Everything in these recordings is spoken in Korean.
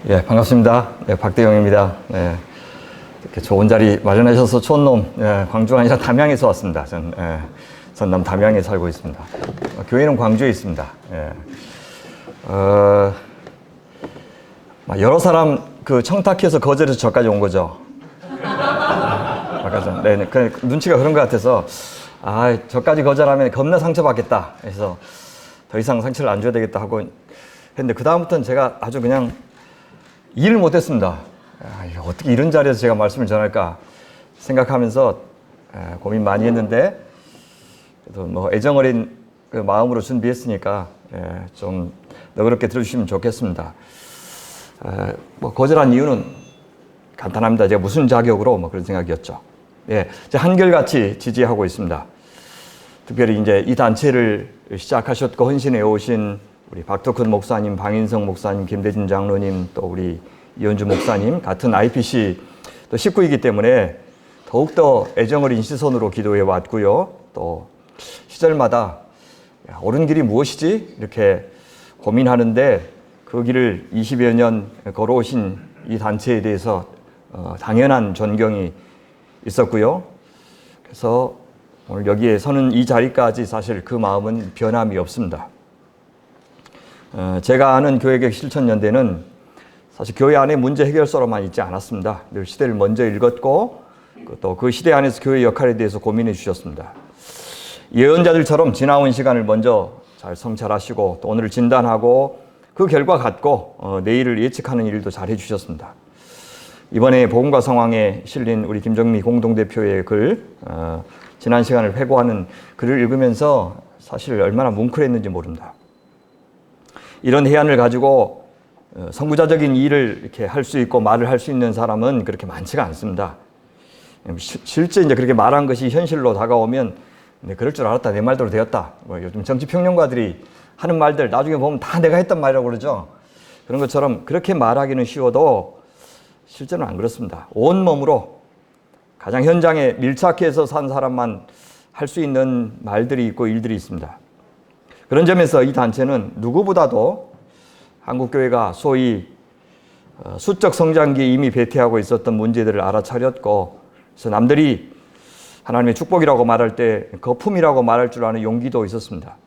예, 반갑습니다. 네, 박대영입니다. 네, 이렇게 좋은 자리 마련하셔서 촌놈, 광주가 아니라 담양에서 왔습니다. 전남 담양에 살고 있습니다. 교회는 광주에 있습니다. 여러 사람 청탁해서 거절해서 저까지 온 거죠. 아까 전, 눈치가 그런 것 같아서, 저까지 거절하면 겁나 상처받겠다 해서 더 이상 상처를 안 줘야 되겠다 하고 했는데, 그다음부터는 제가 아주 그냥 일을 못했습니다. 어떻게 이런 자리에서 제가 말씀을 전할까 생각하면서 고민 많이 했는데, 그래도 애정어린 그 마음으로 준비했으니까 좀 너그럽게 들어주시면 좋겠습니다. 거절한 이유는 간단합니다. 제가 무슨 자격으로 그런 생각이었죠. 한결같이 지지하고 있습니다. 특별히 이제 이 단체를 시작하셨고 헌신해 오신 우리 박덕훈 목사님, 방인성 목사님, 김대진 장로님, 또 우리 이현주 목사님, 같은 IPC 또 식구이기 때문에 더욱더 애정어린 시선으로 기도해 왔고요. 또 시절마다 옳은 길이 무엇이지? 이렇게 고민하는데 그 길을 20여 년 걸어오신 이 단체에 대해서 당연한 존경이 있었고요. 그래서 오늘 여기에 서는 이 자리까지 사실 그 마음은 변함이 없습니다. 제가 아는 교회개혁 실천연대는 사실 교회 안에 문제 해결서로만 있지 않았습니다. 늘 시대를 먼저 읽었고 또 그 시대 안에서 교회 역할에 대해서 고민해 주셨습니다. 예언자들처럼 지나온 시간을 먼저 잘 성찰하시고 또 오늘을 진단하고 그 결과 갖고 내일을 예측하는 일도 잘 해주셨습니다. 이번에 복음과 상황에 실린 우리 김정미 공동대표의 글, 지난 시간을 회고하는 글을 읽으면서 사실 얼마나 뭉클했는지 모릅니다. 이런 해안을 가지고 선구자적인 일을 이렇게 할 수 있고 말을 할 수 있는 사람은 그렇게 많지가 않습니다. 실제 이제 그렇게 말한 것이 현실로 다가오면 그럴 줄 알았다, 내 말대로 되었다. 요즘 정치평론가들이 하는 말들 나중에 보면 다 내가 했던 말이라고 그러죠. 그런 것처럼 그렇게 말하기는 쉬워도 실제는 안 그렇습니다. 온몸으로 가장 현장에 밀착해서 산 사람만 할 수 있는 말들이 있고 일들이 있습니다. 그런 점에서 이 단체는 누구보다도 한국교회가 소위 수적 성장기에 이미 배태하고 있었던 문제들을 알아차렸고, 그래서 남들이 하나님의 축복이라고 말할 때 거품이라고 말할 줄 아는 용기도 있었습니다.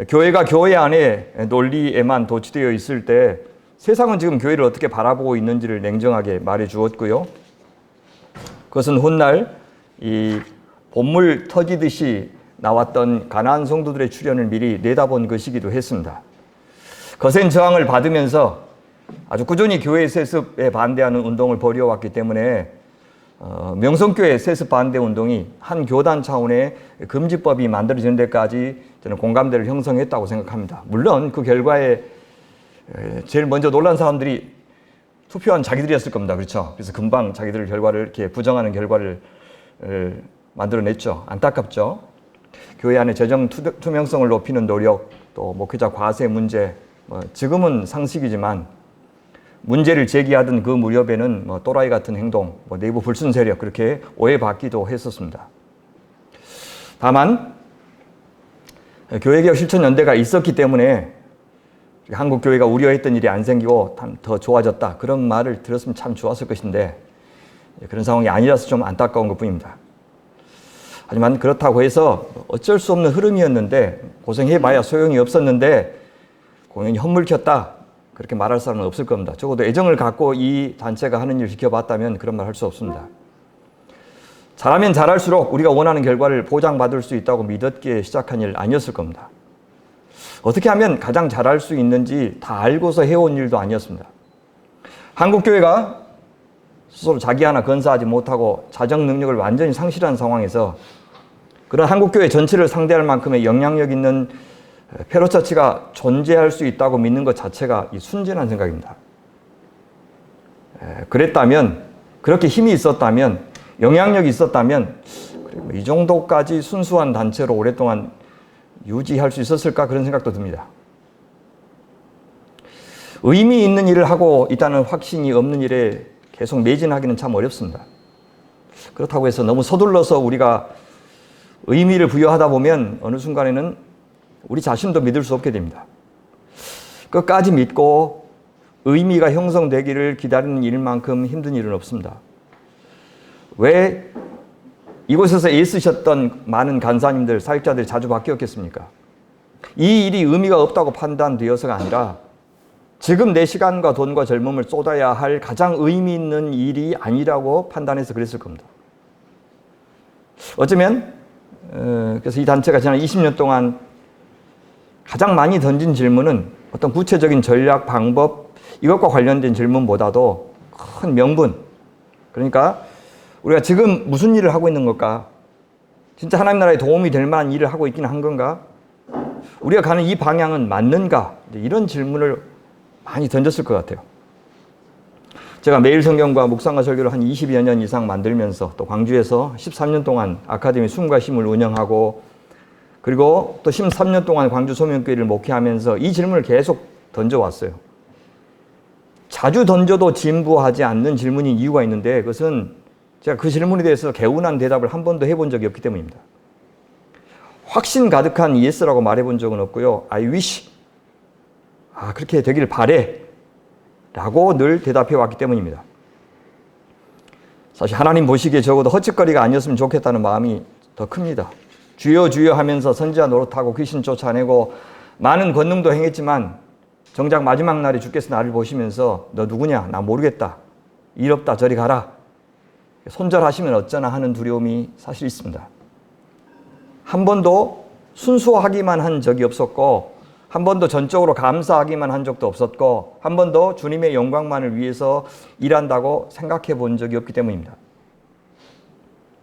교회가 교회 안에 논리에만 도취되어 있을 때 세상은 지금 교회를 어떻게 바라보고 있는지를 냉정하게 말해 주었고요. 그것은 훗날 이 본물 터지듯이 나왔던 가나안 성도들의 출현을 미리 내다본 것이기도 했습니다. 거센 저항을 받으면서 아주 꾸준히 교회 세습에 반대하는 운동을 벌여왔기 때문에 명성교회 세습 반대 운동이 한 교단 차원의 금지법이 만들어지는 데까지 저는 공감대를 형성했다고 생각합니다. 물론 그 결과에 제일 먼저 놀란 사람들이 투표한 자기들이었을 겁니다. 그렇죠? 그래서 금방 자기들 결과를 이렇게 부정하는 결과를 만들어냈죠. 안타깝죠. 교회 안의 재정 투명성을 높이는 노력, 또 목회자 과세 문제, 지금은 상식이지만 문제를 제기하던 그 무렵에는 또라이 같은 행동, 내부 불순 세력 그렇게 오해받기도 했었습니다. 다만 교회개혁 실천연대가 있었기 때문에 한국 교회가 우려했던 일이 안 생기고 더 좋아졌다, 그런 말을 들었으면 참 좋았을 것인데 그런 상황이 아니라서 좀 안타까운 것뿐입니다. 하지만 그렇다고 해서 어쩔 수 없는 흐름이었는데 고생해봐야 소용이 없었는데 공연이 헛물켰다, 그렇게 말할 사람은 없을 겁니다. 적어도 애정을 갖고 이 단체가 하는 일을 지켜봤다면 그런 말 할 수 없습니다. 잘하면 잘할수록 우리가 원하는 결과를 보장받을 수 있다고 믿었기에 시작한 일 아니었을 겁니다. 어떻게 하면 가장 잘할 수 있는지 다 알고서 해온 일도 아니었습니다. 한국교회가 스스로 자기 하나 건사하지 못하고 자정 능력을 완전히 상실한 상황에서 그런 한국교회 전체를 상대할 만큼의 영향력 있는 페로처치가 존재할 수 있다고 믿는 것 자체가 순진한 생각입니다. 그랬다면, 그렇게 힘이 있었다면, 영향력이 있었다면 이 정도까지 순수한 단체로 오랫동안 유지할 수 있었을까, 그런 생각도 듭니다. 의미 있는 일을 하고 있다는 확신이 없는 일에 계속 매진하기는 참 어렵습니다. 그렇다고 해서 너무 서둘러서 우리가 의미를 부여하다 보면 어느 순간에는 우리 자신도 믿을 수 없게 됩니다. 끝까지 믿고 의미가 형성되기를 기다리는 일만큼 힘든 일은 없습니다. 왜 이곳에서 애쓰셨던 많은 간사님들, 사역자들이 자주 바뀌었겠습니까? 이 일이 의미가 없다고 판단되어서가 아니라 지금 내 시간과 돈과 젊음을 쏟아야 할 가장 의미 있는 일이 아니라고 판단해서 그랬을 겁니다. 어쩌면 그래서 이 단체가 지난 20년 동안 가장 많이 던진 질문은 어떤 구체적인 전략, 방법 이것과 관련된 질문보다도 큰 명분, 그러니까 우리가 지금 무슨 일을 하고 있는 걸까? 진짜 하나님 나라에 도움이 될 만한 일을 하고 있긴 한 건가? 우리가 가는 이 방향은 맞는가? 이런 질문을 많이 던졌을 것 같아요. 제가 매일 성경과 묵상과 설교를 한 20여 년 이상 만들면서 또 광주에서 13년 동안 아카데미 숨과 쉼을 운영하고 그리고 또 13년 동안 광주 소명교회를 목회하면서 이 질문을 계속 던져왔어요. 자주 던져도 진부하지 않는 질문인 이유가 있는데 그것은 제가 그 질문에 대해서 개운한 대답을 한 번도 해본 적이 없기 때문입니다. 확신 가득한 yes라고 말해본 적은 없고요. I wish. 그렇게 되길 바래. 라고 늘 대답해 왔기 때문입니다. 사실 하나님 보시기에 적어도 헛짓거리가 아니었으면 좋겠다는 마음이 더 큽니다. 주여 주여 하면서 선지자 노릇하고 귀신 쫓아내고 많은 권능도 행했지만 정작 마지막 날에 주께서 나를 보시면서 너 누구냐? 나 모르겠다. 일 없다. 저리 가라. 손절하시면 어쩌나 하는 두려움이 사실 있습니다. 한 번도 순수하기만 한 적이 없었고 한 번도 전적으로 감사하기만 한 적도 없었고 한 번도 주님의 영광만을 위해서 일한다고 생각해 본 적이 없기 때문입니다.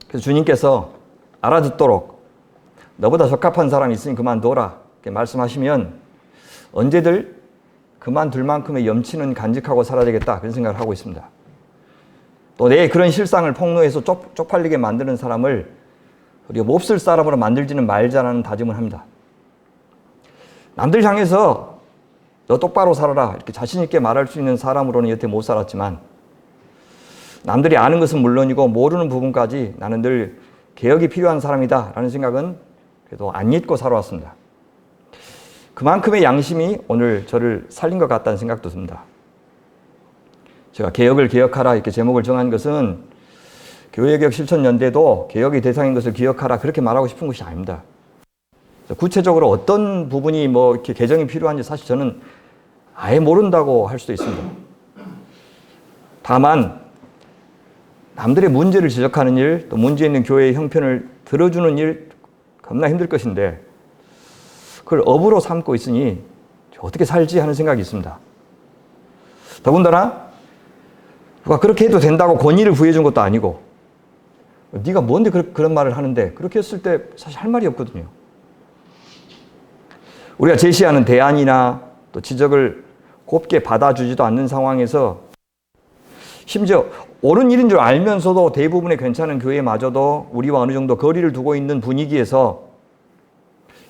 그래서 주님께서 알아듣도록 너보다 적합한 사람이 있으니 그만둬라 이렇게 말씀하시면 언제들 그만둘 만큼의 염치는 간직하고 살아야 되겠다 그런 생각을 하고 있습니다. 또 내 그런 실상을 폭로해서 쪽팔리게 만드는 사람을 우리가 몹쓸 사람으로 만들지는 말자라는 다짐을 합니다. 남들 향해서 너 똑바로 살아라 이렇게 자신 있게 말할 수 있는 사람으로는 여태 못 살았지만 남들이 아는 것은 물론이고 모르는 부분까지 나는 늘 개혁이 필요한 사람이다 라는 생각은 그래도 안 잊고 살아왔습니다. 그만큼의 양심이 오늘 저를 살린 것 같다는 생각도 듭니다. 제가 개혁을 개혁하라 이렇게 제목을 정한 것은 교회개혁 실천연대도 개혁의 대상인 것을 기억하라 그렇게 말하고 싶은 것이 아닙니다. 구체적으로 어떤 부분이 이렇게 개정이 필요한지 사실 저는 아예 모른다고 할 수도 있습니다. 다만 남들의 문제를 지적하는 일, 또 문제 있는 교회의 형편을 들어주는 일 겁나 힘들 것인데 그걸 업으로 삼고 있으니 어떻게 살지 하는 생각이 있습니다. 더군다나 누가 그렇게 해도 된다고 권위를 부여준 것도 아니고 네가 뭔데 그런 말을 하는데 그렇게 했을 때 사실 할 말이 없거든요. 우리가 제시하는 대안이나 또 지적을 곱게 받아주지도 않는 상황에서 심지어 옳은 일인 줄 알면서도 대부분의 괜찮은 교회마저도 우리와 어느 정도 거리를 두고 있는 분위기에서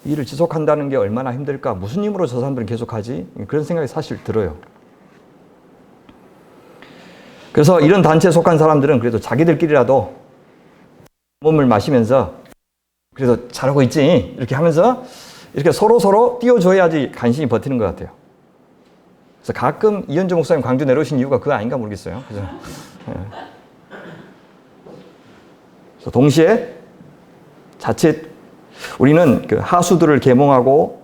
이 일을 지속한다는 게 얼마나 힘들까? 무슨 힘으로 저 사람들은 계속하지? 그런 생각이 사실 들어요. 그래서 이런 단체에 속한 사람들은 그래도 자기들끼리라도 몸을 마시면서 그래도 잘하고 있지? 이렇게 하면서 이렇게 서로 띄워줘야지 간신히 버티는 것 같아요. 그래서 가끔 이현주 목사님 광주 내려오신 이유가 그거 아닌가 모르겠어요. 그래서, 그래서 동시에 자칫 우리는 그 하수들을 계몽하고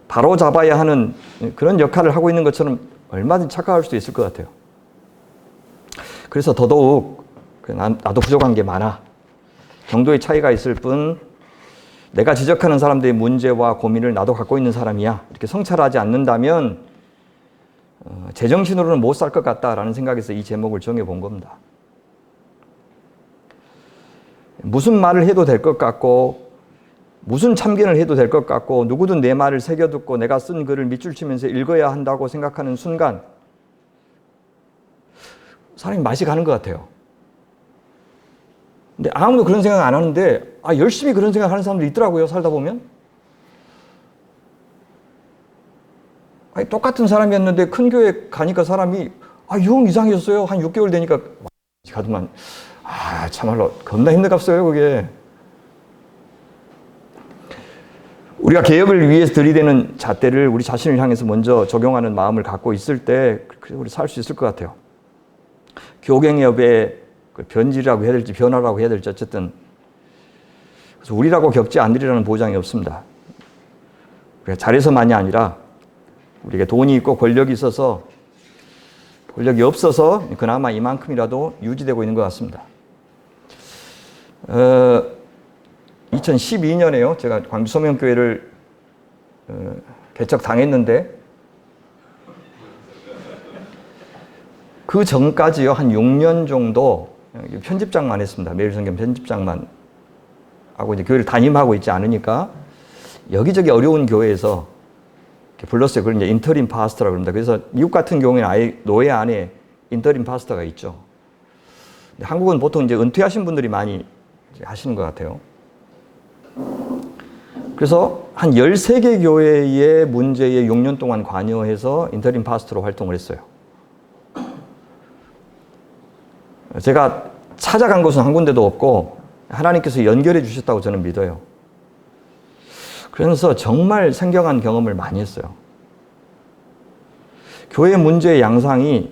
바로 잡아야 하는 그런 역할을 하고 있는 것처럼 얼마든지 착각할 수도 있을 것 같아요. 그래서 더더욱 나도 부족한 게 많아. 정도의 차이가 있을 뿐 내가 지적하는 사람들의 문제와 고민을 나도 갖고 있는 사람이야. 이렇게 성찰하지 않는다면 제정신으로는 못 살 것 같다라는 생각에서 이 제목을 정해본 겁니다. 무슨 말을 해도 될 것 같고 무슨 참견을 해도 될 것 같고 누구든 내 말을 새겨듣고 내가 쓴 글을 밑줄 치면서 읽어야 한다고 생각하는 순간 사람이 맛이 가는 것 같아요. 근데 아무도 그런 생각 안 하는데 열심히 그런 생각하는 사람들이 있더라고요. 살다 보면. 똑같은 사람이었는데 큰 교회 가니까 사람이 영 이상해졌어요. 한 6개월 되니까 가더만 참말로 겁나 힘들었어요. 그게. 우리가 개혁을 위해서 들이대는 잣대를 우리 자신을 향해서 먼저 적용하는 마음을 갖고 있을 때 그래서 우리 살 수 있을 것 같아요. 교갱협의 그 변질이라고 해야 될지 변화라고 해야 될지 어쨌든 그래서 우리라고 겪지 않으리라는 보장이 없습니다. 우리가 잘해서만이 아니라 우리에게 돈이 있고 권력이 있어서 권력이 없어서 그나마 이만큼이라도 유지되고 있는 것 같습니다. 2012년에요. 제가 광주 소명교회를 개척당했는데 그 전까지요. 한 6년 정도 편집장만 했습니다. 매일성경 편집장만 하고 이제 교회를 담임하고 있지 않으니까 여기저기 어려운 교회에서 불렀어요. 그걸 이제 인터림 파스터라고 그럽니다. 그래서 미국 같은 경우에는 아예 노예 안에 인터림 파스터가 있죠. 근데 한국은 보통 이제 은퇴하신 분들이 많이 하시는 것 같아요. 그래서 한 13개 교회의 문제에 6년 동안 관여해서 인터림 파스터로 활동을 했어요. 제가 찾아간 곳은 한 군데도 없고 하나님께서 연결해 주셨다고 저는 믿어요. 그래서 정말 생경한 경험을 많이 했어요. 교회 문제의 양상이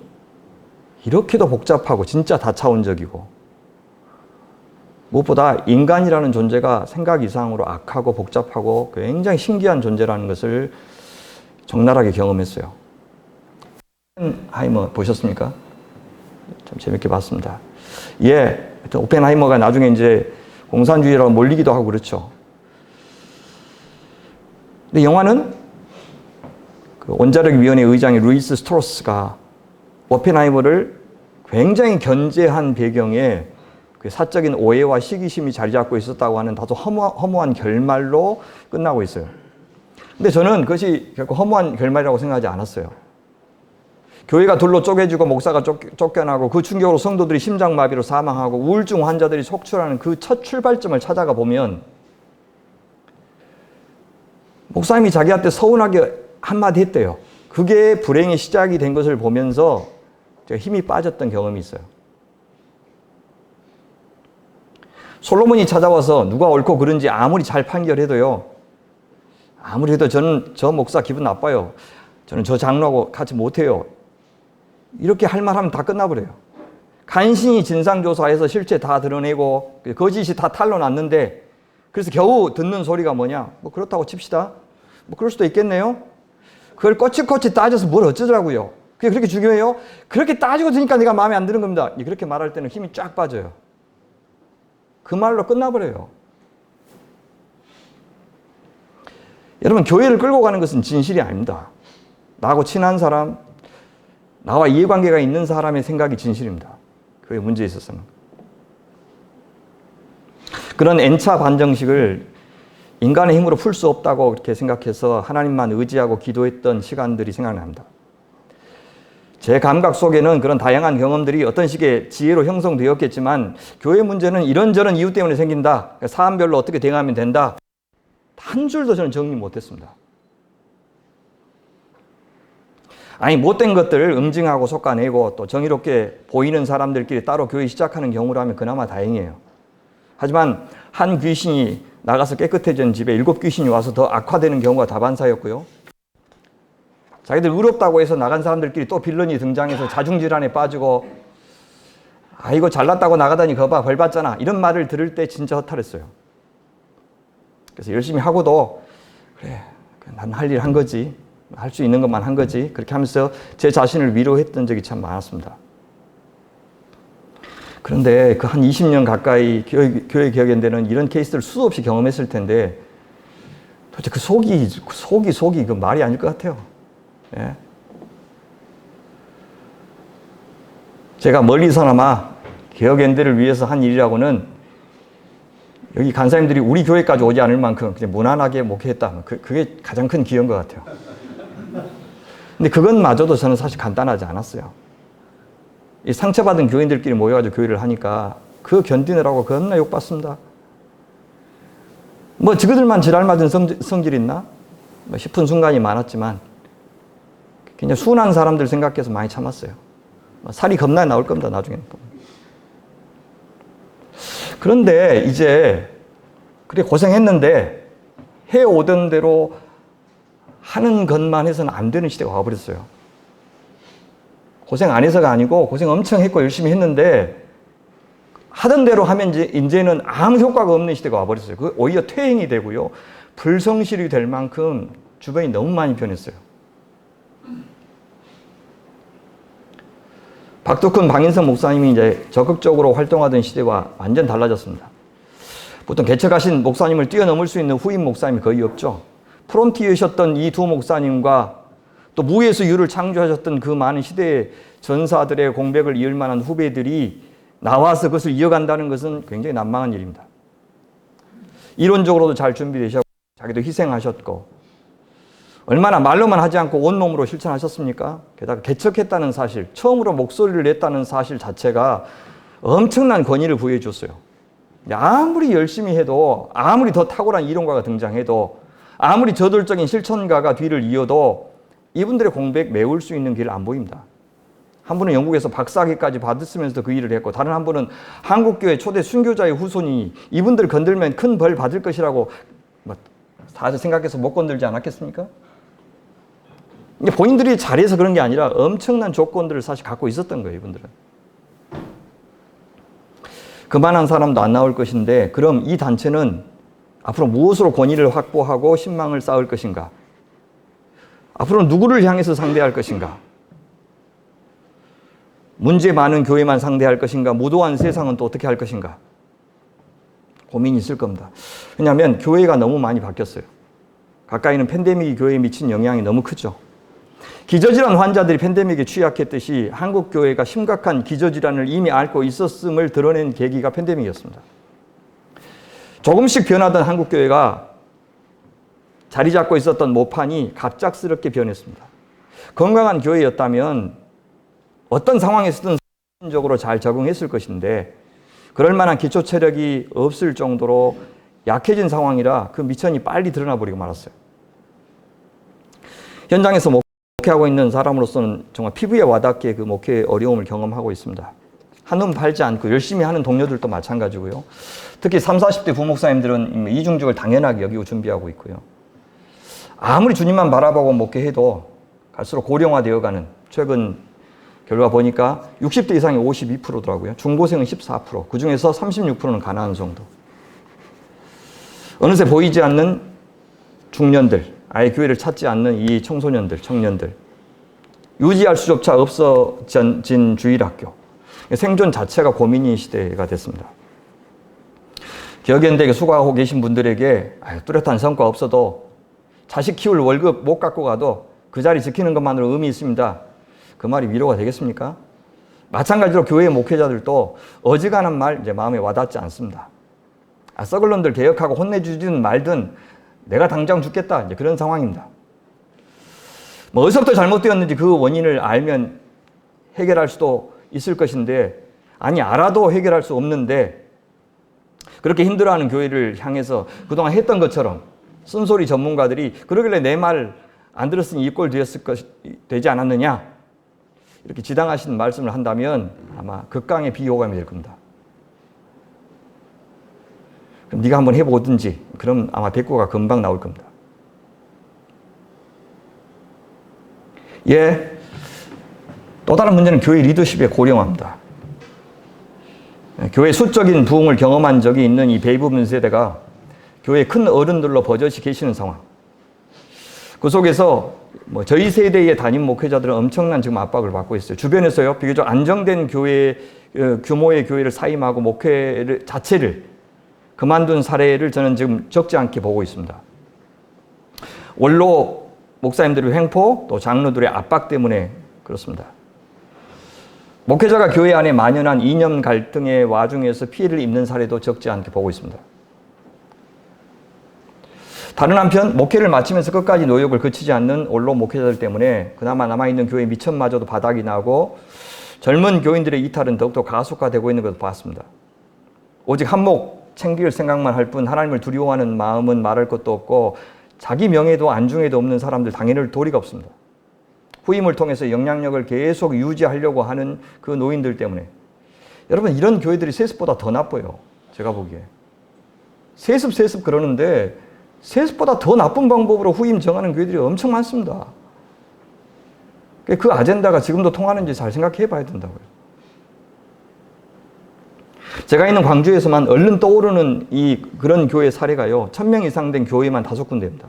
이렇게도 복잡하고 진짜 다차원적이고 무엇보다 인간이라는 존재가 생각 이상으로 악하고 복잡하고 굉장히 신기한 존재라는 것을 적나라하게 경험했어요. 오펜하이머 보셨습니까? 참 재밌게 봤습니다. 예, 오펜하이머가 나중에 이제 공산주의라고 몰리기도 하고 그렇죠. 근데 영화는 그 원자력위원회 의장의 루이스 스트로스가 오펜하이머를 굉장히 견제한 배경에 그 사적인 오해와 시기심이 자리 잡고 있었다고 하는 다소 허무한 결말로 끝나고 있어요. 근데 저는 그것이 결코 허무한 결말이라고 생각하지 않았어요. 교회가 둘로 쪼개지고 목사가 쫓겨나고 그 충격으로 성도들이 심장마비로 사망하고 우울증 환자들이 속출하는 그 첫 출발점을 찾아가 보면 목사님이 자기한테 서운하게 한마디 했대요. 그게 불행의 시작이 된 것을 보면서 제가 힘이 빠졌던 경험이 있어요. 솔로몬이 찾아와서 누가 옳고 그른지 아무리 잘 판결해도요. 아무리 해도 저는 저 목사 기분 나빠요. 저는 저 장로하고 같이 못해요. 이렇게 할 말하면 다 끝나버려요. 간신히 진상조사해서 실체 다 드러내고 거짓이 다 탄로났는데 그래서 겨우 듣는 소리가 뭐냐. 뭐 그렇다고 칩시다. 뭐 그럴 수도 있겠네요. 그걸 꼬치꼬치 따져서 뭘 어쩌더라고요. 그게 그렇게 중요해요? 그렇게 따지고 드니까 내가 마음에 안 드는 겁니다. 그렇게 말할 때는 힘이 쫙 빠져요. 그 말로 끝나버려요. 여러분, 교회를 끌고 가는 것은 진실이 아닙니다. 나하고 친한 사람, 나와 이해관계가 있는 사람의 생각이 진실입니다. 교회 문제에 있어서는. 그런 N차 반정식을 인간의 힘으로 풀 수 없다고 그렇게 생각해서 하나님만 의지하고 기도했던 시간들이 생각납니다. 제 감각 속에는 그런 다양한 경험들이 어떤 식의 지혜로 형성되었겠지만 교회 문제는 이런저런 이유 때문에 생긴다. 사안별로 어떻게 대응하면 된다. 한 줄도 저는 정리 못했습니다. 아니 못된 것들을 응징하고 솎아내고 또 정의롭게 보이는 사람들끼리 따로 교회 시작하는 경우라면 그나마 다행이에요. 하지만 한 귀신이 나가서 깨끗해진 집에 7 귀신이 와서 더 악화되는 경우가 다반사였고요. 자기들 의롭다고 해서 나간 사람들끼리 또 빌런이 등장해서 자중질환에 빠지고 아이고 잘났다고 나가다니 거봐 벌 받잖아 이런 말을 들을 때 진짜 허탈했어요. 그래서 열심히 하고도 그래 난 할 일 한 거지 할 수 있는 것만 한 거지 그렇게 하면서 제 자신을 위로했던 적이 참 많았습니다. 그런데 그 한 20년 가까이 교회 개혁연대는 이런 케이스를 수없이 경험했을 텐데 도대체 그 속이 그 말이 아닐 것 같아요. 예. 제가 멀리서나마 개혁연대를 위해서 한 일이라고는 여기 간사님들이 우리 교회까지 오지 않을 만큼 그냥 무난하게 목회했다. 그게 가장 큰 기여인 것 같아요. 근데 그것마저도 저는 사실 간단하지 않았어요. 이 상처받은 교인들끼리 모여가지고 교회를 하니까 그거 견디느라고 겁나 욕받습니다. 뭐 저들만 지랄 맞은 성질 있나? 뭐 싶은 순간이 많았지만 그냥 순한 사람들 생각해서 많이 참았어요. 살이 겁나 나올 겁니다, 나중에는. 그런데 이제 그래 고생했는데 해오던 대로 하는 것만 해서는 안 되는 시대가 와버렸어요. 고생 안 해서가 아니고 고생 엄청 했고 열심히 했는데 하던 대로 하면 이제는 아무 효과가 없는 시대가 와버렸어요. 그 오히려 퇴행이 되고요. 불성실이 될 만큼 주변이 너무 많이 변했어요. 박덕훈, 방인성 목사님이 이제 적극적으로 활동하던 시대와 완전 달라졌습니다. 보통 개척하신 목사님을 뛰어넘을 수 있는 후임 목사님이 거의 없죠. 프론티어셨던 이 두 목사님과 또 무에서 유를 창조하셨던 그 많은 시대의 전사들의 공백을 이을 만한 후배들이 나와서 그것을 이어간다는 것은 굉장히 난망한 일입니다. 이론적으로도 잘 준비되셨고 자기도 희생하셨고 얼마나 말로만 하지 않고 온몸으로 실천하셨습니까? 게다가 개척했다는 사실, 처음으로 목소리를 냈다는 사실 자체가 엄청난 권위를 부여해 줬어요. 아무리 열심히 해도, 아무리 더 탁월한 이론가가 등장해도, 아무리 저돌적인 실천가가 뒤를 이어도 이분들의 공백 메울 수 있는 길 안 보입니다. 한 분은 영국에서 박사학위까지 받았으면서 그 일을 했고, 다른 한 분은 한국교회 초대 순교자의 후손이 이분들 건들면 큰 벌 받을 것이라고 다들 생각해서 못 건들지 않았겠습니까? 본인들이 잘해서 그런 게 아니라 엄청난 조건들을 사실 갖고 있었던 거예요, 이분들은. 그만한 사람도 안 나올 것인데, 그럼 이 단체는 앞으로 무엇으로 권위를 확보하고 신망을 쌓을 것인가? 앞으로 누구를 향해서 상대할 것인가? 문제 많은 교회만 상대할 것인가? 무도한 세상은 또 어떻게 할 것인가? 고민이 있을 겁니다. 왜냐하면 교회가 너무 많이 바뀌었어요. 가까이는 팬데믹이 교회에 미친 영향이 너무 크죠. 기저질환 환자들이 팬데믹에 취약했듯이 한국 교회가 심각한 기저질환을 이미 앓고 있었음을 드러낸 계기가 팬데믹이었습니다. 조금씩 변하던 한국 교회가 자리 잡고 있었던 모판이 갑작스럽게 변했습니다. 건강한 교회였다면 어떤 상황에서든 적으로 잘 적응했을 것인데 그럴 만한 기초 체력이 없을 정도로 약해진 상황이라 그 미천이 빨리 드러나 버리고 말았어요. 현장에서 목회하고 있는 사람으로서는 정말 피부에 와닿게 그 목회의 어려움을 경험하고 있습니다. 한눈 팔지 않고 열심히 하는 동료들도 마찬가지고요. 특히 30, 40대 부목사님들은 이중직을 당연하게 여기고 준비하고 있고요. 아무리 주님만 바라보고 목회해도 갈수록 고령화되어가는 최근 결과 보니까 60대 이상이 52%더라고요. 중고생은 14%, 그중에서 36%는 가난한 정도. 어느새 보이지 않는 중년들, 아예 교회를 찾지 않는 이 청소년들, 청년들. 유지할 수조차 없어진 주일학교. 생존 자체가 고민인 시대가 됐습니다. 기억연대에 수고하고 계신 분들에게 뚜렷한 성과 없어도 자식 키울 월급 못 갖고 가도 그 자리 지키는 것만으로 의미 있습니다. 그 말이 위로가 되겠습니까? 마찬가지로 교회 목회자들도 어지간한 말 이제 마음에 와닿지 않습니다. 썩을 놈들 개혁하고 혼내주든 말든 내가 당장 죽겠다. 이제 그런 상황입니다. 어디서부터 잘못되었는지 그 원인을 알면 해결할 수도 있을 것인데, 아니, 알아도 해결할 수 없는데, 그렇게 힘들어하는 교회를 향해서 그동안 했던 것처럼 쓴소리 전문가들이 그러길래 내 말 안 들었으니 이 꼴 되지 않았느냐? 이렇게 지당하신 말씀을 한다면 아마 극강의 비호감이 될 겁니다. 그럼 네가 한번 해보든지, 그럼 아마 대꾸가 금방 나올 겁니다. 예, 또 다른 문제는 교회 리더십의 고령화입니다. 교회 수적인 부흥을 경험한 적이 있는 이 베이비붐 세대가 교회 큰 어른들로 버젓이 계시는 상황. 그 속에서 저희 세대의 담임 목회자들은 엄청난 지금 압박을 받고 있어요. 주변에서요, 비교적 안정된 교회, 규모의 교회를 사임하고 목회 자체를 그만둔 사례를 저는 지금 적지 않게 보고 있습니다. 원로 목사님들의 횡포, 또 장로들의 압박 때문에 그렇습니다. 목회자가 교회 안에 만연한 이념 갈등의 와중에서 피해를 입는 사례도 적지 않게 보고 있습니다. 다른 한편 목회를 마치면서 끝까지 노역을 그치지 않는 원로 목회자들 때문에 그나마 남아있는 교회 미천마저도 바닥이 나고 젊은 교인들의 이탈은 더욱더 가속화되고 있는 것을 봤습니다. 오직 한몫 챙길 생각만 할 뿐 하나님을 두려워하는 마음은 말할 것도 없고 자기 명예도 안중에도 없는 사람들 당연히 도리가 없습니다. 후임을 통해서 영향력을 계속 유지하려고 하는 그 노인들 때문에. 여러분, 이런 교회들이 세습보다 더 나빠요. 제가 보기에. 세습 그러는데 세습보다 더 나쁜 방법으로 후임 정하는 교회들이 엄청 많습니다. 그 아젠다가 지금도 통하는지 잘 생각해 봐야 된다고요. 제가 있는 광주에서만 얼른 떠오르는 그런 교회 사례가요, 1000명 이상 된 교회만 5군데입니다.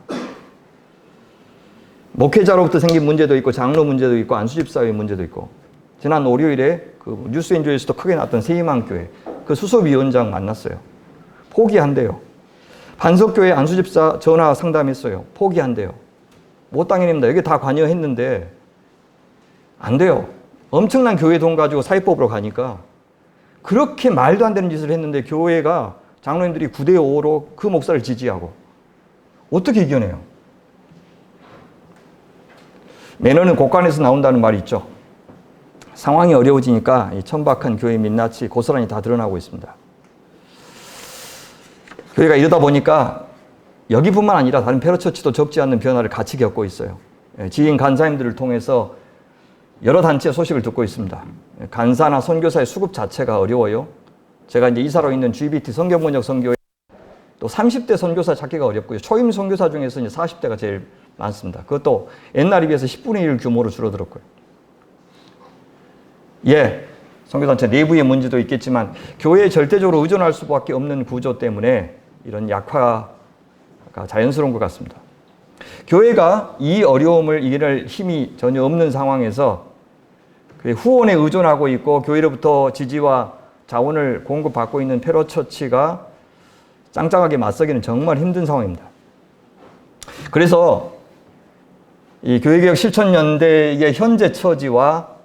목회자로부터 생긴 문제도 있고, 장로 문제도 있고, 안수집사의 문제도 있고, 지난 월요일에 그 뉴스엔조에서도 크게 나왔던 세희망교회, 그 수석위원장 만났어요. 포기한대요. 반석교회 안수집사 전화 상담했어요. 포기한대요. 못 당해냅니다. 여기 다 관여했는데 안 돼요. 엄청난 교회 돈 가지고 사회법으로 가니까 그렇게 말도 안 되는 짓을 했는데 교회가 장로님들이 9대5로 그 목사를 지지하고 어떻게 이겨내요? 매너는 곳간에서 나온다는 말이 있죠. 상황이 어려워지니까 이 천박한 교회 민낯이 고스란히 다 드러나고 있습니다. 교회가 이러다 보니까 여기뿐만 아니라 다른 페로처치도 적지 않는 변화를 같이 겪고 있어요. 지인 간사님들을 통해서 여러 단체의 소식을 듣고 있습니다. 간사나 선교사의 수급 자체가 어려워요. 제가 이제 이사로 있는 GBT 성경번역 선교회 또 30대 선교사 찾기가 어렵고요. 초임 선교사 중에서 이제 40대가 제일 많습니다. 그것도 옛날에 비해서 10분의 1 규모로 줄어들었고요. 선교단체 내부의 문제도 있겠지만 교회에 절대적으로 의존할 수밖에 없는 구조 때문에 이런 약화가 자연스러운 것 같습니다. 교회가 이 어려움을 이겨낼 힘이 전혀 없는 상황에서 후원에 의존하고 있고 교회로부터 지지와 자원을 공급받고 있는 페로처치가 짱짱하게 맞서기는 정말 힘든 상황입니다. 그래서 이 교회개혁 실천연대의 현재 처지와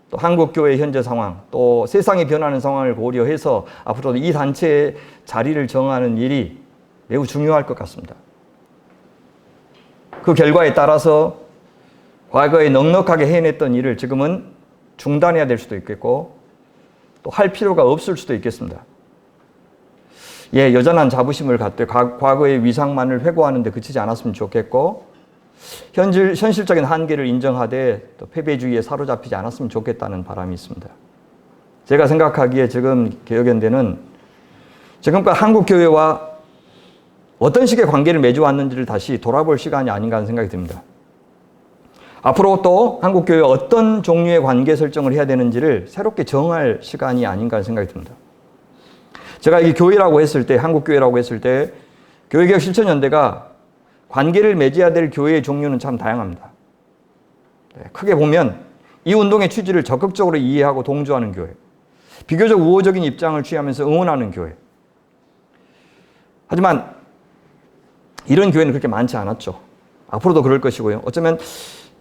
또 한국교회의 현재 상황, 또 세상이 변하는 상황을 고려해서 앞으로도 이 단체의 자리를 정하는 일이 매우 중요할 것 같습니다. 그 결과에 따라서 과거에 넉넉하게 해냈던 일을 지금은 중단해야 될 수도 있겠고 또 할 필요가 없을 수도 있겠습니다. 여전한 자부심을 갖되 과거의 위상만을 회고하는 데 그치지 않았으면 좋겠고 현실적인 한계를 인정하되 또 패배주의에 사로잡히지 않았으면 좋겠다는 바람이 있습니다. 제가 생각하기에 지금 개혁연대는 지금껏 한국교회와 어떤 식의 관계를 맺어왔는지를 다시 돌아볼 시간이 아닌가 하는 생각이 듭니다. 앞으로 또 한국교회와 어떤 종류의 관계 설정을 해야 되는지를 새롭게 정할 시간이 아닌가 하는 생각이 듭니다. 제가 이 교회라고 했을 때, 한국교회라고 했을 때 교회개혁 실천연대가 관계를 맺어야 될 교회의 종류는 참 다양합니다. 크게 보면 이 운동의 취지를 적극적으로 이해하고 동조하는 교회, 비교적 우호적인 입장을 취하면서 응원하는 교회. 하지만 이런 교회는 그렇게 많지 않았죠. 앞으로도 그럴 것이고요. 어쩌면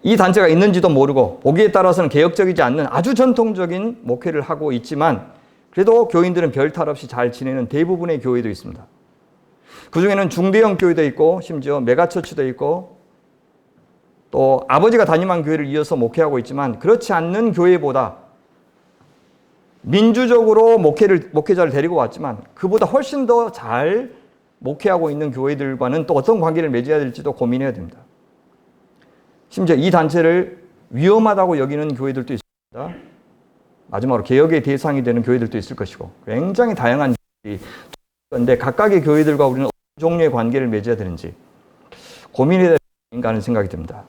이 단체가 있는지도 모르고 보기에 따라서는 개혁적이지 않는 아주 전통적인 목회를 하고 있지만 그래도 교인들은 별 탈 없이 잘 지내는 대부분의 교회도 있습니다. 그 중에는 중대형 교회도 있고 심지어 메가처치도 있고 또 아버지가 담임한 교회를 이어서 목회하고 있지만 그렇지 않는 교회보다 민주적으로 목회자를 데리고 왔지만 그보다 훨씬 더 잘 목회하고 있는 교회들과는 또 어떤 관계를 맺어야 될지도 고민해야 됩니다. 심지어 이 단체를 위험하다고 여기는 교회들도 있습니다. 마지막으로 개혁의 대상이 되는 교회들도 있을 것이고 굉장히 다양한 교회들이 있는데 각각의 교회들과 우리는 어떤 종류의 관계를 맺어야 되는지 고민해야 되는가 하는 생각이 듭니다.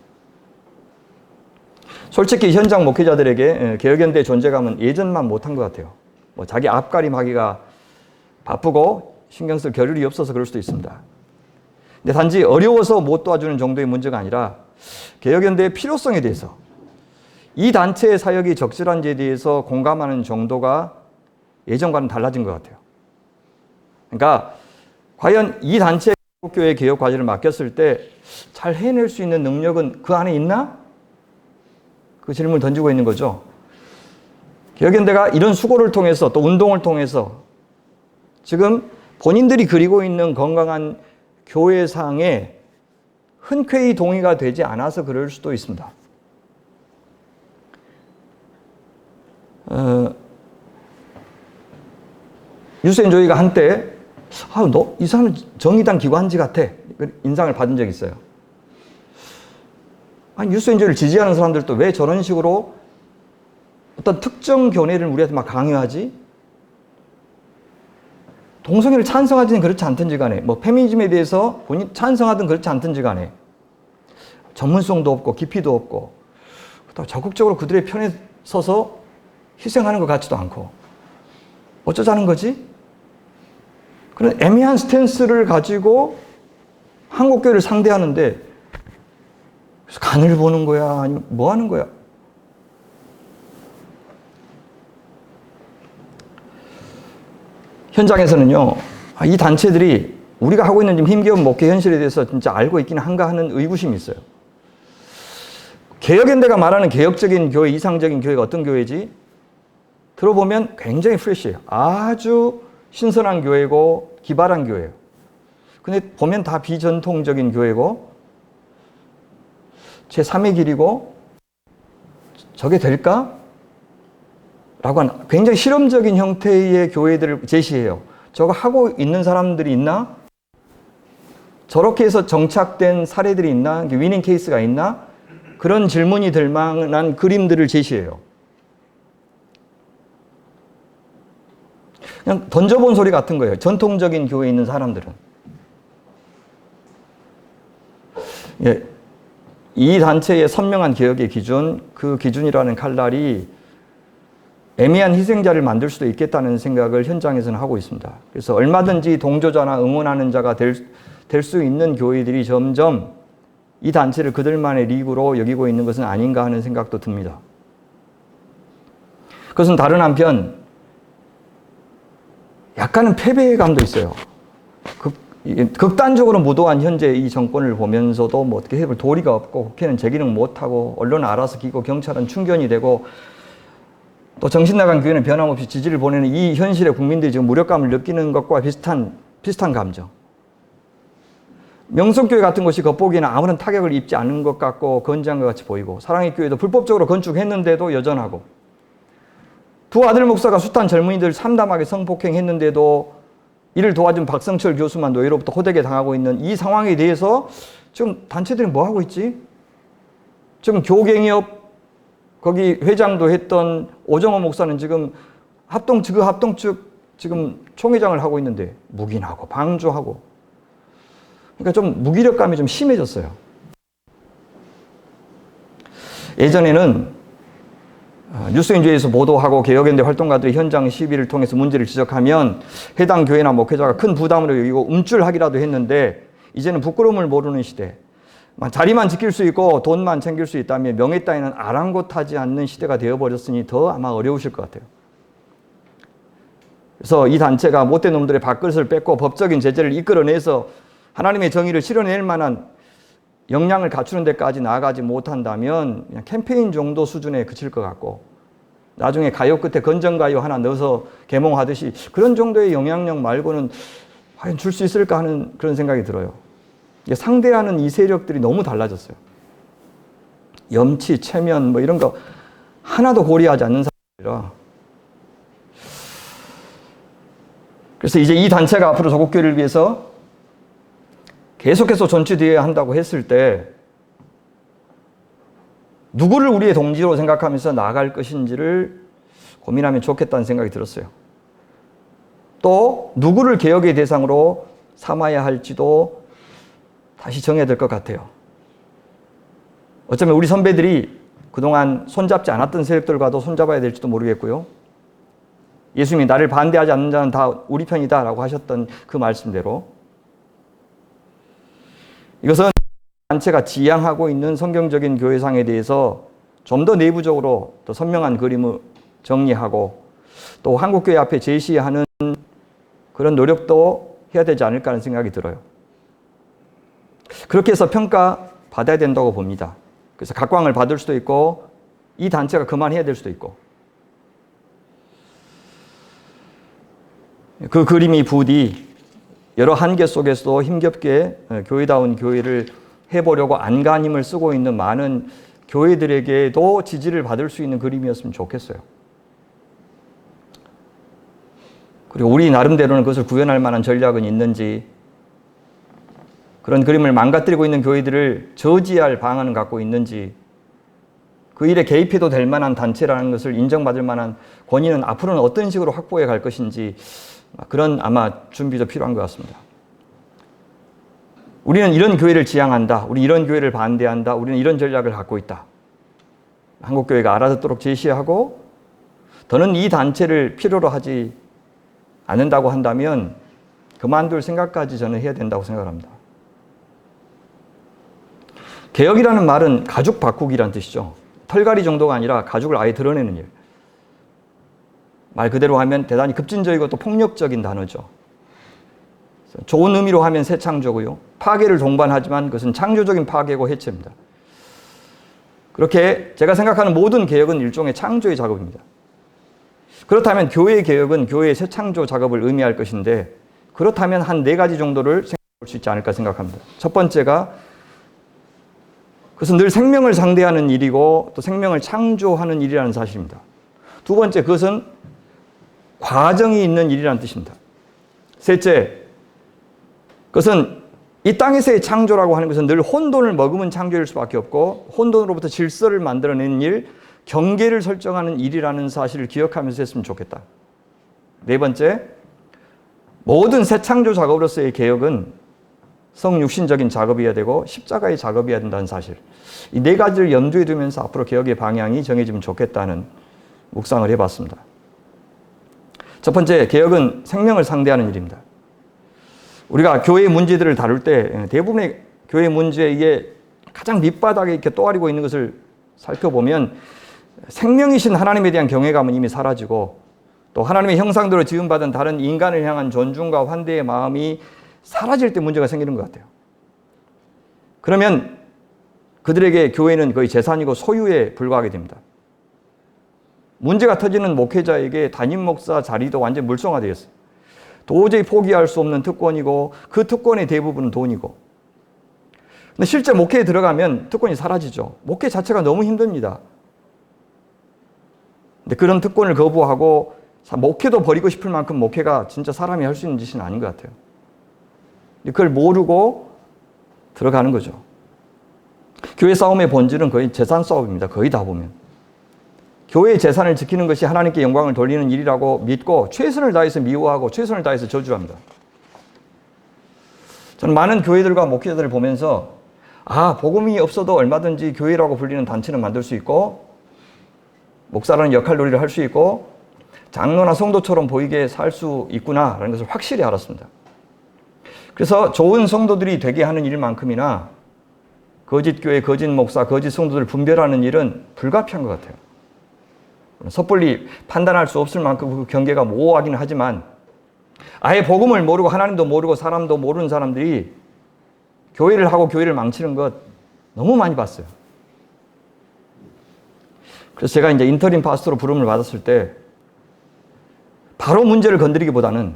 솔직히 현장 목회자들에게 개혁연대의 존재감은 예전만 못한 것 같아요. 자기 앞가림하기가 바쁘고 신경 쓸 겨를이 없어서 그럴 수도 있습니다. 근데 단지 어려워서 못 도와주는 정도의 문제가 아니라 개혁연대의 필요성에 대해서 이 단체의 사역이 적절한지에 대해서 공감하는 정도가 예전과는 달라진 것 같아요. 그러니까 과연 이 단체의 교회 개혁 과제를 맡겼을 때 잘 해낼 수 있는 능력은 그 안에 있나? 그 질문을 던지고 있는 거죠. 개혁연대가 이런 수고를 통해서 또 운동을 통해서 지금 본인들이 그리고 있는 건강한 교회상에 흔쾌히 동의가 되지 않아서 그럴 수도 있습니다. 뉴스엔조이가 한때 너 이 사람은 정의당 기관지 같아 인상을 받은 적이 있어요. 뉴스엔조이를 지지하는 사람들도 왜 저런 식으로 어떤 특정 견해를 우리한테 막 강요하지? 동성애를 찬성하지는 그렇지 않든지 간에 페미니즘에 대해서 본인 찬성하든 그렇지 않든지 간에 전문성도 없고 깊이도 없고 그렇다고 적극적으로 그들의 편에 서서 희생하는 것 같지도 않고 어쩌자는 거지? 그런 애매한 스탠스를 가지고 한국교회를 상대하는데 간을 보는 거야? 아니면 뭐 하는 거야? 현장에서는요, 이 단체들이 우리가 하고 있는 지금 힘겨운 목회 현실에 대해서 진짜 알고 있기는 한가 하는 의구심이 있어요. 개혁연대가 말하는 개혁적인 교회, 이상적인 교회가 어떤 교회지? 들어보면 굉장히 프레시해요. 아주 신선한 교회고 기발한 교회예요. 근데 보면 다 비전통적인 교회고 제3의 길이고 저게 될까? 라고 하는 굉장히 실험적인 형태의 교회들을 제시해요. 저거 하고 있는 사람들이 있나? 저렇게 해서 정착된 사례들이 있나? 위닝 케이스가 있나? 그런 질문이 들 만한 그림들을 제시해요. 그냥 던져본 소리 같은 거예요. 전통적인 교회에 있는 사람들은. 예, 이 단체의 선명한 개혁의 기준, 그 기준이라는 칼날이 애매한 희생자를 만들 수도 있겠다는 생각을 현장에서는 하고 있습니다. 그래서 얼마든지 동조자나 응원하는 자가 될 수 있는 교회들이 점점 이 단체를 그들만의 리그로 여기고 있는 것은 아닌가 하는 생각도 듭니다. 그것은 다른 한편 약간은 패배감도 있어요. 극단적으로 무도한 현재 이 정권을 보면서도 뭐 어떻게 해볼 도리가 없고 국회는 제 기능 못하고 언론은 알아서 기고 경찰은 충견이 되고 또 정신 나간 교회는 변함없이 지지를 보내는 이 현실에 국민들이 지금 무력감을 느끼는 것과 비슷한 감정. 명성교회 같은 것이 겉보기에는 아무런 타격을 입지 않은 것 같고 건재한 것 같이 보이고 사랑의 교회도 불법적으로 건축했는데도 여전하고 두 아들 목사가 숱한 젊은이들 참담하게 성폭행했는데도 이를 도와준 박성철 교수만 노예로부터 호되게 당하고 있는 이 상황에 대해서 지금 단체들이 뭐 하고 있지? 지금 교갱협 거기 회장도 했던 오정호 목사는 지금 합동 측 지금 총회장을 하고 있는데 묵인하고 방조하고 그러니까 좀 무기력감이 좀 심해졌어요. 예전에는 뉴스인조에서 보도하고 개혁연대 활동가들이 현장 시위를 통해서 문제를 지적하면 해당 교회나 목회자가 큰 부담으로 여기고 움찔하기라도 했는데 이제는 부끄러움을 모르는 시대. 자리만 지킬 수 있고 돈만 챙길 수 있다면 명예 따위는 아랑곳하지 않는 시대가 되어버렸으니 더 아마 어려우실 것 같아요. 그래서 이 단체가 못된 놈들의 밥그릇을 뺏고 법적인 제재를 이끌어내서 하나님의 정의를 실현해낼 만한 역량을 갖추는 데까지 나아가지 못한다면 그냥 캠페인 정도 수준에 그칠 것 같고 나중에 가요 끝에 건전가요 하나 넣어서 개몽하듯이 그런 정도의 영향력 말고는 과연 줄 수 있을까 하는 그런 생각이 들어요. 상대하는 이 세력들이 너무 달라졌어요. 염치, 체면 뭐 이런 거 하나도 고려하지 않는 사람들이라. 그래서 이제 이 단체가 앞으로 조국교회를 위해서 계속해서 존치되어야 한다고 했을 때 누구를 우리의 동지로 생각하면서 나아갈 것인지를 고민하면 좋겠다는 생각이 들었어요. 또 누구를 개혁의 대상으로 삼아야 할지도 다시 정해야 될 것 같아요. 어쩌면 우리 선배들이 그동안 손잡지 않았던 세력들과도 손잡아야 될지도 모르겠고요. 예수님이 나를 반대하지 않는 자는 다 우리 편이다 라고 하셨던 그 말씀대로 이것은 단체가 지향하고 있는 성경적인 교회상에 대해서 좀 더 내부적으로 더 선명한 그림을 정리하고 또 한국교회 앞에 제시하는 그런 노력도 해야 되지 않을까 하는 생각이 들어요. 그렇게 해서 평가받아야 된다고 봅니다. 그래서 각광을 받을 수도 있고 이 단체가 그만해야 될 수도 있고 그 그림이 부디 여러 한계 속에서도 힘겹게 교회다운 교회를 해보려고 안간힘을 쓰고 있는 많은 교회들에게도 지지를 받을 수 있는 그림이었으면 좋겠어요. 그리고 우리 나름대로는 그것을 구현할 만한 전략은 있는지 그런 그림을 망가뜨리고 있는 교회들을 저지할 방안을 갖고 있는지 그 일에 개입해도 될 만한 단체라는 것을 인정받을 만한 권위는 앞으로는 어떤 식으로 확보해 갈 것인지 그런 아마 준비도 필요한 것 같습니다. 우리는 이런 교회를 지향한다. 우리 이런 교회를 반대한다. 우리는 이런 전략을 갖고 있다. 한국교회가 알아듣도록 제시하고 더는 이 단체를 필요로 하지 않는다고 한다면 그만둘 생각까지 저는 해야 된다고 생각합니다. 개혁이라는 말은 가죽 바꾸기란 뜻이죠. 털갈이 정도가 아니라 가죽을 아예 드러내는 일. 말 그대로 하면 대단히 급진적이고 또 폭력적인 단어죠. 좋은 의미로 하면 새 창조고요. 파괴를 동반하지만 그것은 창조적인 파괴고 해체입니다. 그렇게 제가 생각하는 모든 개혁은 일종의 창조의 작업입니다. 그렇다면 교회의 개혁은 교회의 새 창조 작업을 의미할 것인데 그렇다면 한 4가지 정도를 생각해 볼 수 있지 않을까 생각합니다. 첫 번째가 그것은 늘 생명을 상대하는 일이고 또 생명을 창조하는 일이라는 사실입니다. 두 번째, 그것은 과정이 있는 일이라는 뜻입니다. 셋째, 그것은 이 땅에서의 창조라고 하는 것은 늘 혼돈을 머금은 창조일 수밖에 없고 혼돈으로부터 질서를 만들어내는 일, 경계를 설정하는 일이라는 사실을 기억하면서 했으면 좋겠다. 네 번째, 모든 새 창조 작업으로서의 개혁은 성육신적인 작업이어야 되고 십자가의 작업이어야 된다는 사실. 이 4가지를 염두에 두면서 앞으로 개혁의 방향이 정해지면 좋겠다는 묵상을 해봤습니다. 첫 번째, 개혁은 생명을 상대하는 일입니다. 우리가 교회의 문제들을 다룰 때 대부분의 교회 문제에 이게 가장 밑바닥에 이렇게 떠가리고 있는 것을 살펴보면 생명이신 하나님에 대한 경외감은 이미 사라지고 또 하나님의 형상대로 지음받은 다른 인간을 향한 존중과 환대의 마음이 사라질 때 문제가 생기는 것 같아요. 그러면 그들에게 교회는 거의 재산이고 소유에 불과하게 됩니다. 문제가 터지는 목회자에게 담임 목사 자리도 완전 물성화되었어요. 도저히 포기할 수 없는 특권이고 그 특권의 대부분은 돈이고. 근데 실제 목회에 들어가면 특권이 사라지죠. 목회 자체가 너무 힘듭니다. 근데 그런 특권을 거부하고 목회도 버리고 싶을 만큼 목회가 진짜 사람이 할 수 있는 짓은 아닌 것 같아요. 그걸 모르고 들어가는 거죠. 교회 싸움의 본질은 거의 재산 싸움입니다. 거의 다 보면. 교회의 재산을 지키는 것이 하나님께 영광을 돌리는 일이라고 믿고 최선을 다해서 미워하고 최선을 다해서 저주합니다. 저는 많은 교회들과 목회자들을 보면서 복음이 없어도 얼마든지 교회라고 불리는 단체는 만들 수 있고 목사라는 역할 놀이를 할 수 있고 장로나 성도처럼 보이게 살 수 있구나라는 것을 확실히 알았습니다. 그래서 좋은 성도들이 되게 하는 일만큼이나 거짓 교회, 거짓 목사, 거짓 성도들을 분별하는 일은 불가피한 것 같아요. 섣불리 판단할 수 없을 만큼 그 경계가 모호하긴 하지만 아예 복음을 모르고 하나님도 모르고 사람도 모르는 사람들이 교회를 하고 교회를 망치는 것 너무 많이 봤어요. 그래서 제가 이제 인터림 파스터로 부름을 받았을 때 바로 문제를 건드리기보다는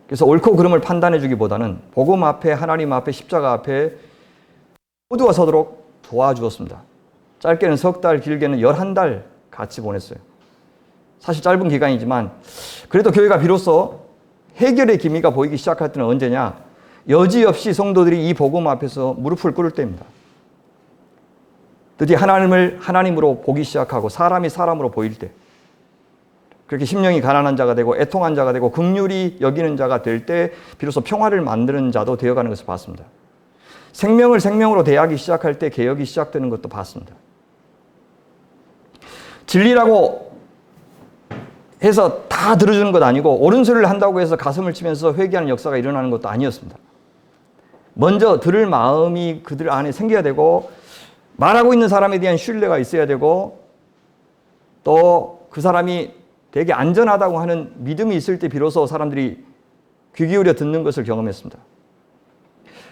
그래서 옳고 그름을 판단해 주기보다는 복음 앞에 하나님 앞에 십자가 앞에 모두가 서도록 도와주었습니다. 짧게는 석 달, 길게는 11달 같이 보냈어요. 사실 짧은 기간이지만 그래도 교회가 비로소 해결의 기미가 보이기 시작할 때는 언제냐? 여지없이 성도들이 이 복음 앞에서 무릎을 꿇을 때입니다. 드디어 하나님을 하나님으로 보기 시작하고 사람이 사람으로 보일 때 그렇게 심령이 가난한 자가 되고 애통한 자가 되고 긍휼히 여기는 자가 될 때 비로소 평화를 만드는 자도 되어가는 것을 봤습니다. 생명을 생명으로 대하기 시작할 때 개혁이 시작되는 것도 봤습니다. 진리라고 해서 다 들어주는 것 아니고 옳은 소리를 한다고 해서 가슴을 치면서 회개하는 역사가 일어나는 것도 아니었습니다. 먼저 들을 마음이 그들 안에 생겨야 되고 말하고 있는 사람에 대한 신뢰가 있어야 되고 또 그 사람이 되게 안전하다고 하는 믿음이 있을 때 비로소 사람들이 귀 기울여 듣는 것을 경험했습니다.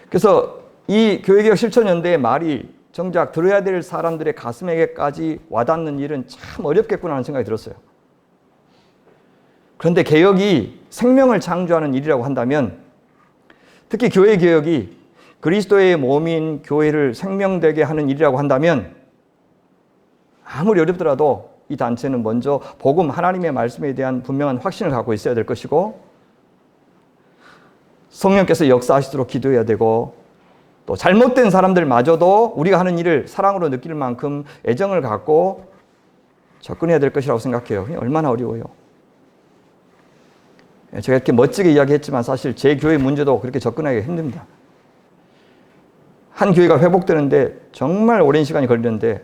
그래서 이 교회개혁 실천연대의 말이 정작 들어야 될 사람들의 가슴에게까지 와닿는 일은 참 어렵겠구나 하는 생각이 들었어요. 그런데 개혁이 생명을 창조하는 일이라고 한다면 특히 교회 개혁이 그리스도의 몸인 교회를 생명되게 하는 일이라고 한다면 아무리 어렵더라도 이 단체는 먼저 복음 하나님의 말씀에 대한 분명한 확신을 갖고 있어야 될 것이고 성령께서 역사하시도록 기도해야 되고 또 잘못된 사람들마저도 우리가 하는 일을 사랑으로 느낄 만큼 애정을 갖고 접근해야 될 것이라고 생각해요. 얼마나 어려워요. 제가 이렇게 멋지게 이야기했지만 사실 제 교회 문제도 그렇게 접근하기가 힘듭니다. 한 교회가 회복되는데 정말 오랜 시간이 걸리는데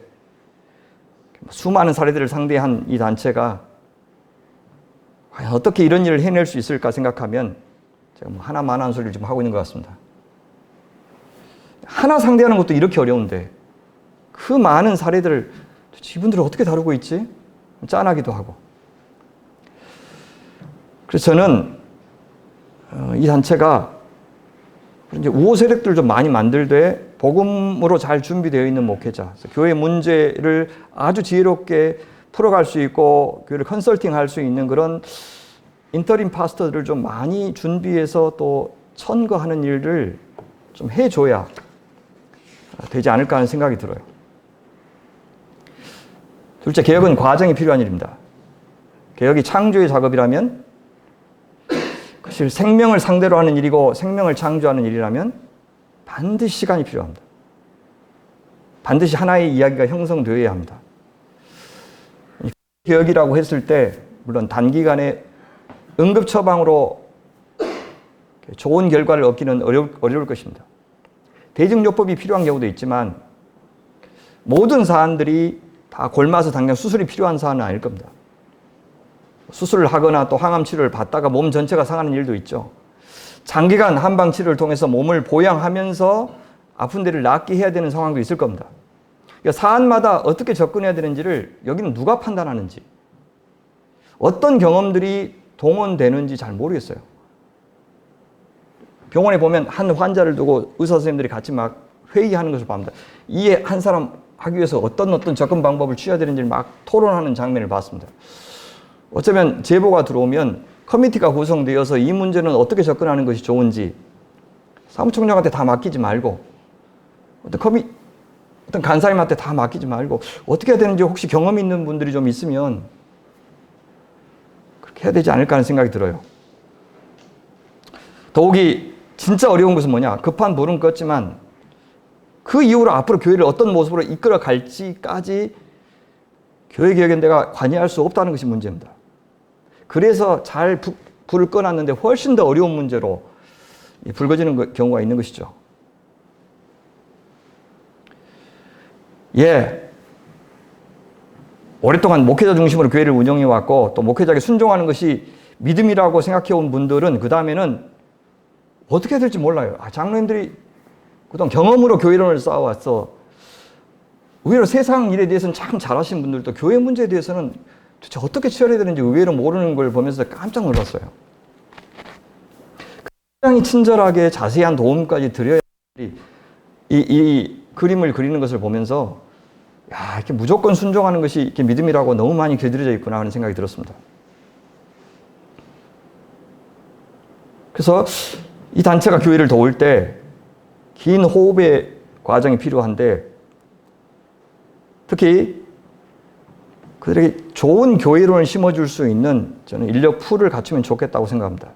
수많은 사례들을 상대한 이 단체가 과연 어떻게 이런 일을 해낼 수 있을까 생각하면 제가 뭐 하나만한 소리를 좀 하고 있는 것 같습니다. 하나 상대하는 것도 이렇게 어려운데 그 많은 사례들을 이분들은 어떻게 다루고 있지? 짠하기도 하고. 그래서 저는 이 단체가 이제 우호 세력들 좀 많이 만들되 복음으로 잘 준비되어 있는 목회자, 교회 문제를 아주 지혜롭게 풀어갈 수 있고 교회를 컨설팅할 수 있는 그런 인터림 파스터들을 좀 많이 준비해서 또 천거하는 일을 좀 해줘야 되지 않을까 하는 생각이 들어요. 둘째, 개혁은 과정이 필요한 일입니다. 개혁이 창조의 작업이라면, 사실 생명을 상대로 하는 일이고 생명을 창조하는 일이라면 반드시 시간이 필요합니다. 반드시 하나의 이야기가 형성되어야 합니다. 개혁이라고 했을 때 물론 단기간에 응급 처방으로 좋은 결과를 얻기는 어려울 것입니다. 대증요법이 필요한 경우도 있지만 모든 사안들이 다 골마서 당장 수술이 필요한 사안은 아닐 겁니다. 수술을 하거나 또 항암 치료를 받다가 몸 전체가 상하는 일도 있죠. 장기간 한방 치료를 통해서 몸을 보양하면서 아픈 데를 낫게 해야 되는 상황도 있을 겁니다. 그러니까 사안마다 어떻게 접근해야 되는지를 여기는 누가 판단하는지, 어떤 경험들이 동원되는지 잘 모르겠어요. 병원에 보면 한 환자를 두고 의사 선생님들이 같이 막 회의하는 것을 봅니다. 이해 한 사람 하기 위해서 어떤 접근 방법을 취해야 되는지를 막 토론하는 장면을 봤습니다. 어쩌면 제보가 들어오면 커미티가 구성되어서 이 문제는 어떻게 접근하는 것이 좋은지 사무총장한테 다 맡기지 말고 어떤 간사님한테 다 맡기지 말고 어떻게 해야 되는지 혹시 경험 있는 분들이 좀 있으면 그렇게 해야 되지 않을까 하는 생각이 들어요. 더욱이 진짜 어려운 것은 뭐냐? 급한 불은 껐지만 그 이후로 앞으로 교회를 어떤 모습으로 이끌어 갈지까지 교회 개혁연대가 관여할 수 없다는 것이 문제입니다. 그래서 잘 불을 꺼놨는데 훨씬 더 어려운 문제로 불거지는 경우가 있는 것이죠. 오랫동안 목회자 중심으로 교회를 운영해왔고 또 목회자에게 순종하는 것이 믿음이라고 생각해온 분들은 그 다음에는 어떻게 해야 될지 몰라요. 장로님들이 그동안 경험으로 교회론을 쌓아왔어. 의외로 세상 일에 대해서는 참 잘하신 분들도 교회 문제에 대해서는 도대체 어떻게 처리해야 되는지 의외로 모르는 걸 보면서 깜짝 놀랐어요. 굉장히 친절하게 자세한 도움까지 드려야 이 그림을 그리는 것을 보면서 이렇게 무조건 순종하는 것이 이렇게 믿음이라고 너무 많이 길들여져 있구나 하는 생각이 들었습니다. 그래서 이 단체가 교회를 도울 때 긴 호흡의 과정이 필요한데 특히 그들에게 좋은 교회론을 심어줄 수 있는 저는 인력 풀을 갖추면 좋겠다고 생각합니다.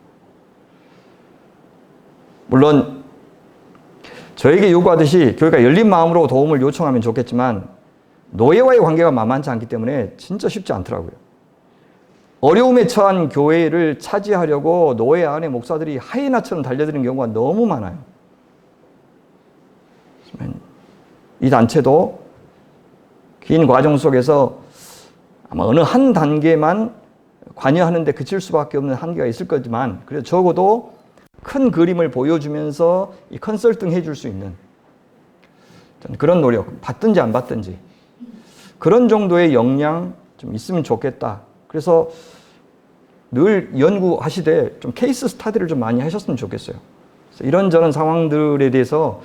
물론 저에게 요구하듯이 교회가 열린 마음으로 도움을 요청하면 좋겠지만 노예와의 관계가 만만치 않기 때문에 진짜 쉽지 않더라고요. 어려움에 처한 교회를 차지하려고 노예 안에 목사들이 하이에나처럼 달려드는 경우가 너무 많아요. 이 단체도 긴 과정 속에서 아마 어느 한 단계만 관여하는 데 그칠 수밖에 없는 한계가 있을 거지만 그래도 적어도 큰 그림을 보여주면서 이 컨설팅 해줄 수 있는 그런 노력, 받든지 안 받든지 그런 정도의 역량 좀 있으면 좋겠다. 그래서 늘 연구하시되 좀 케이스 스타디를 좀 많이 하셨으면 좋겠어요. 그래서 이런저런 상황들에 대해서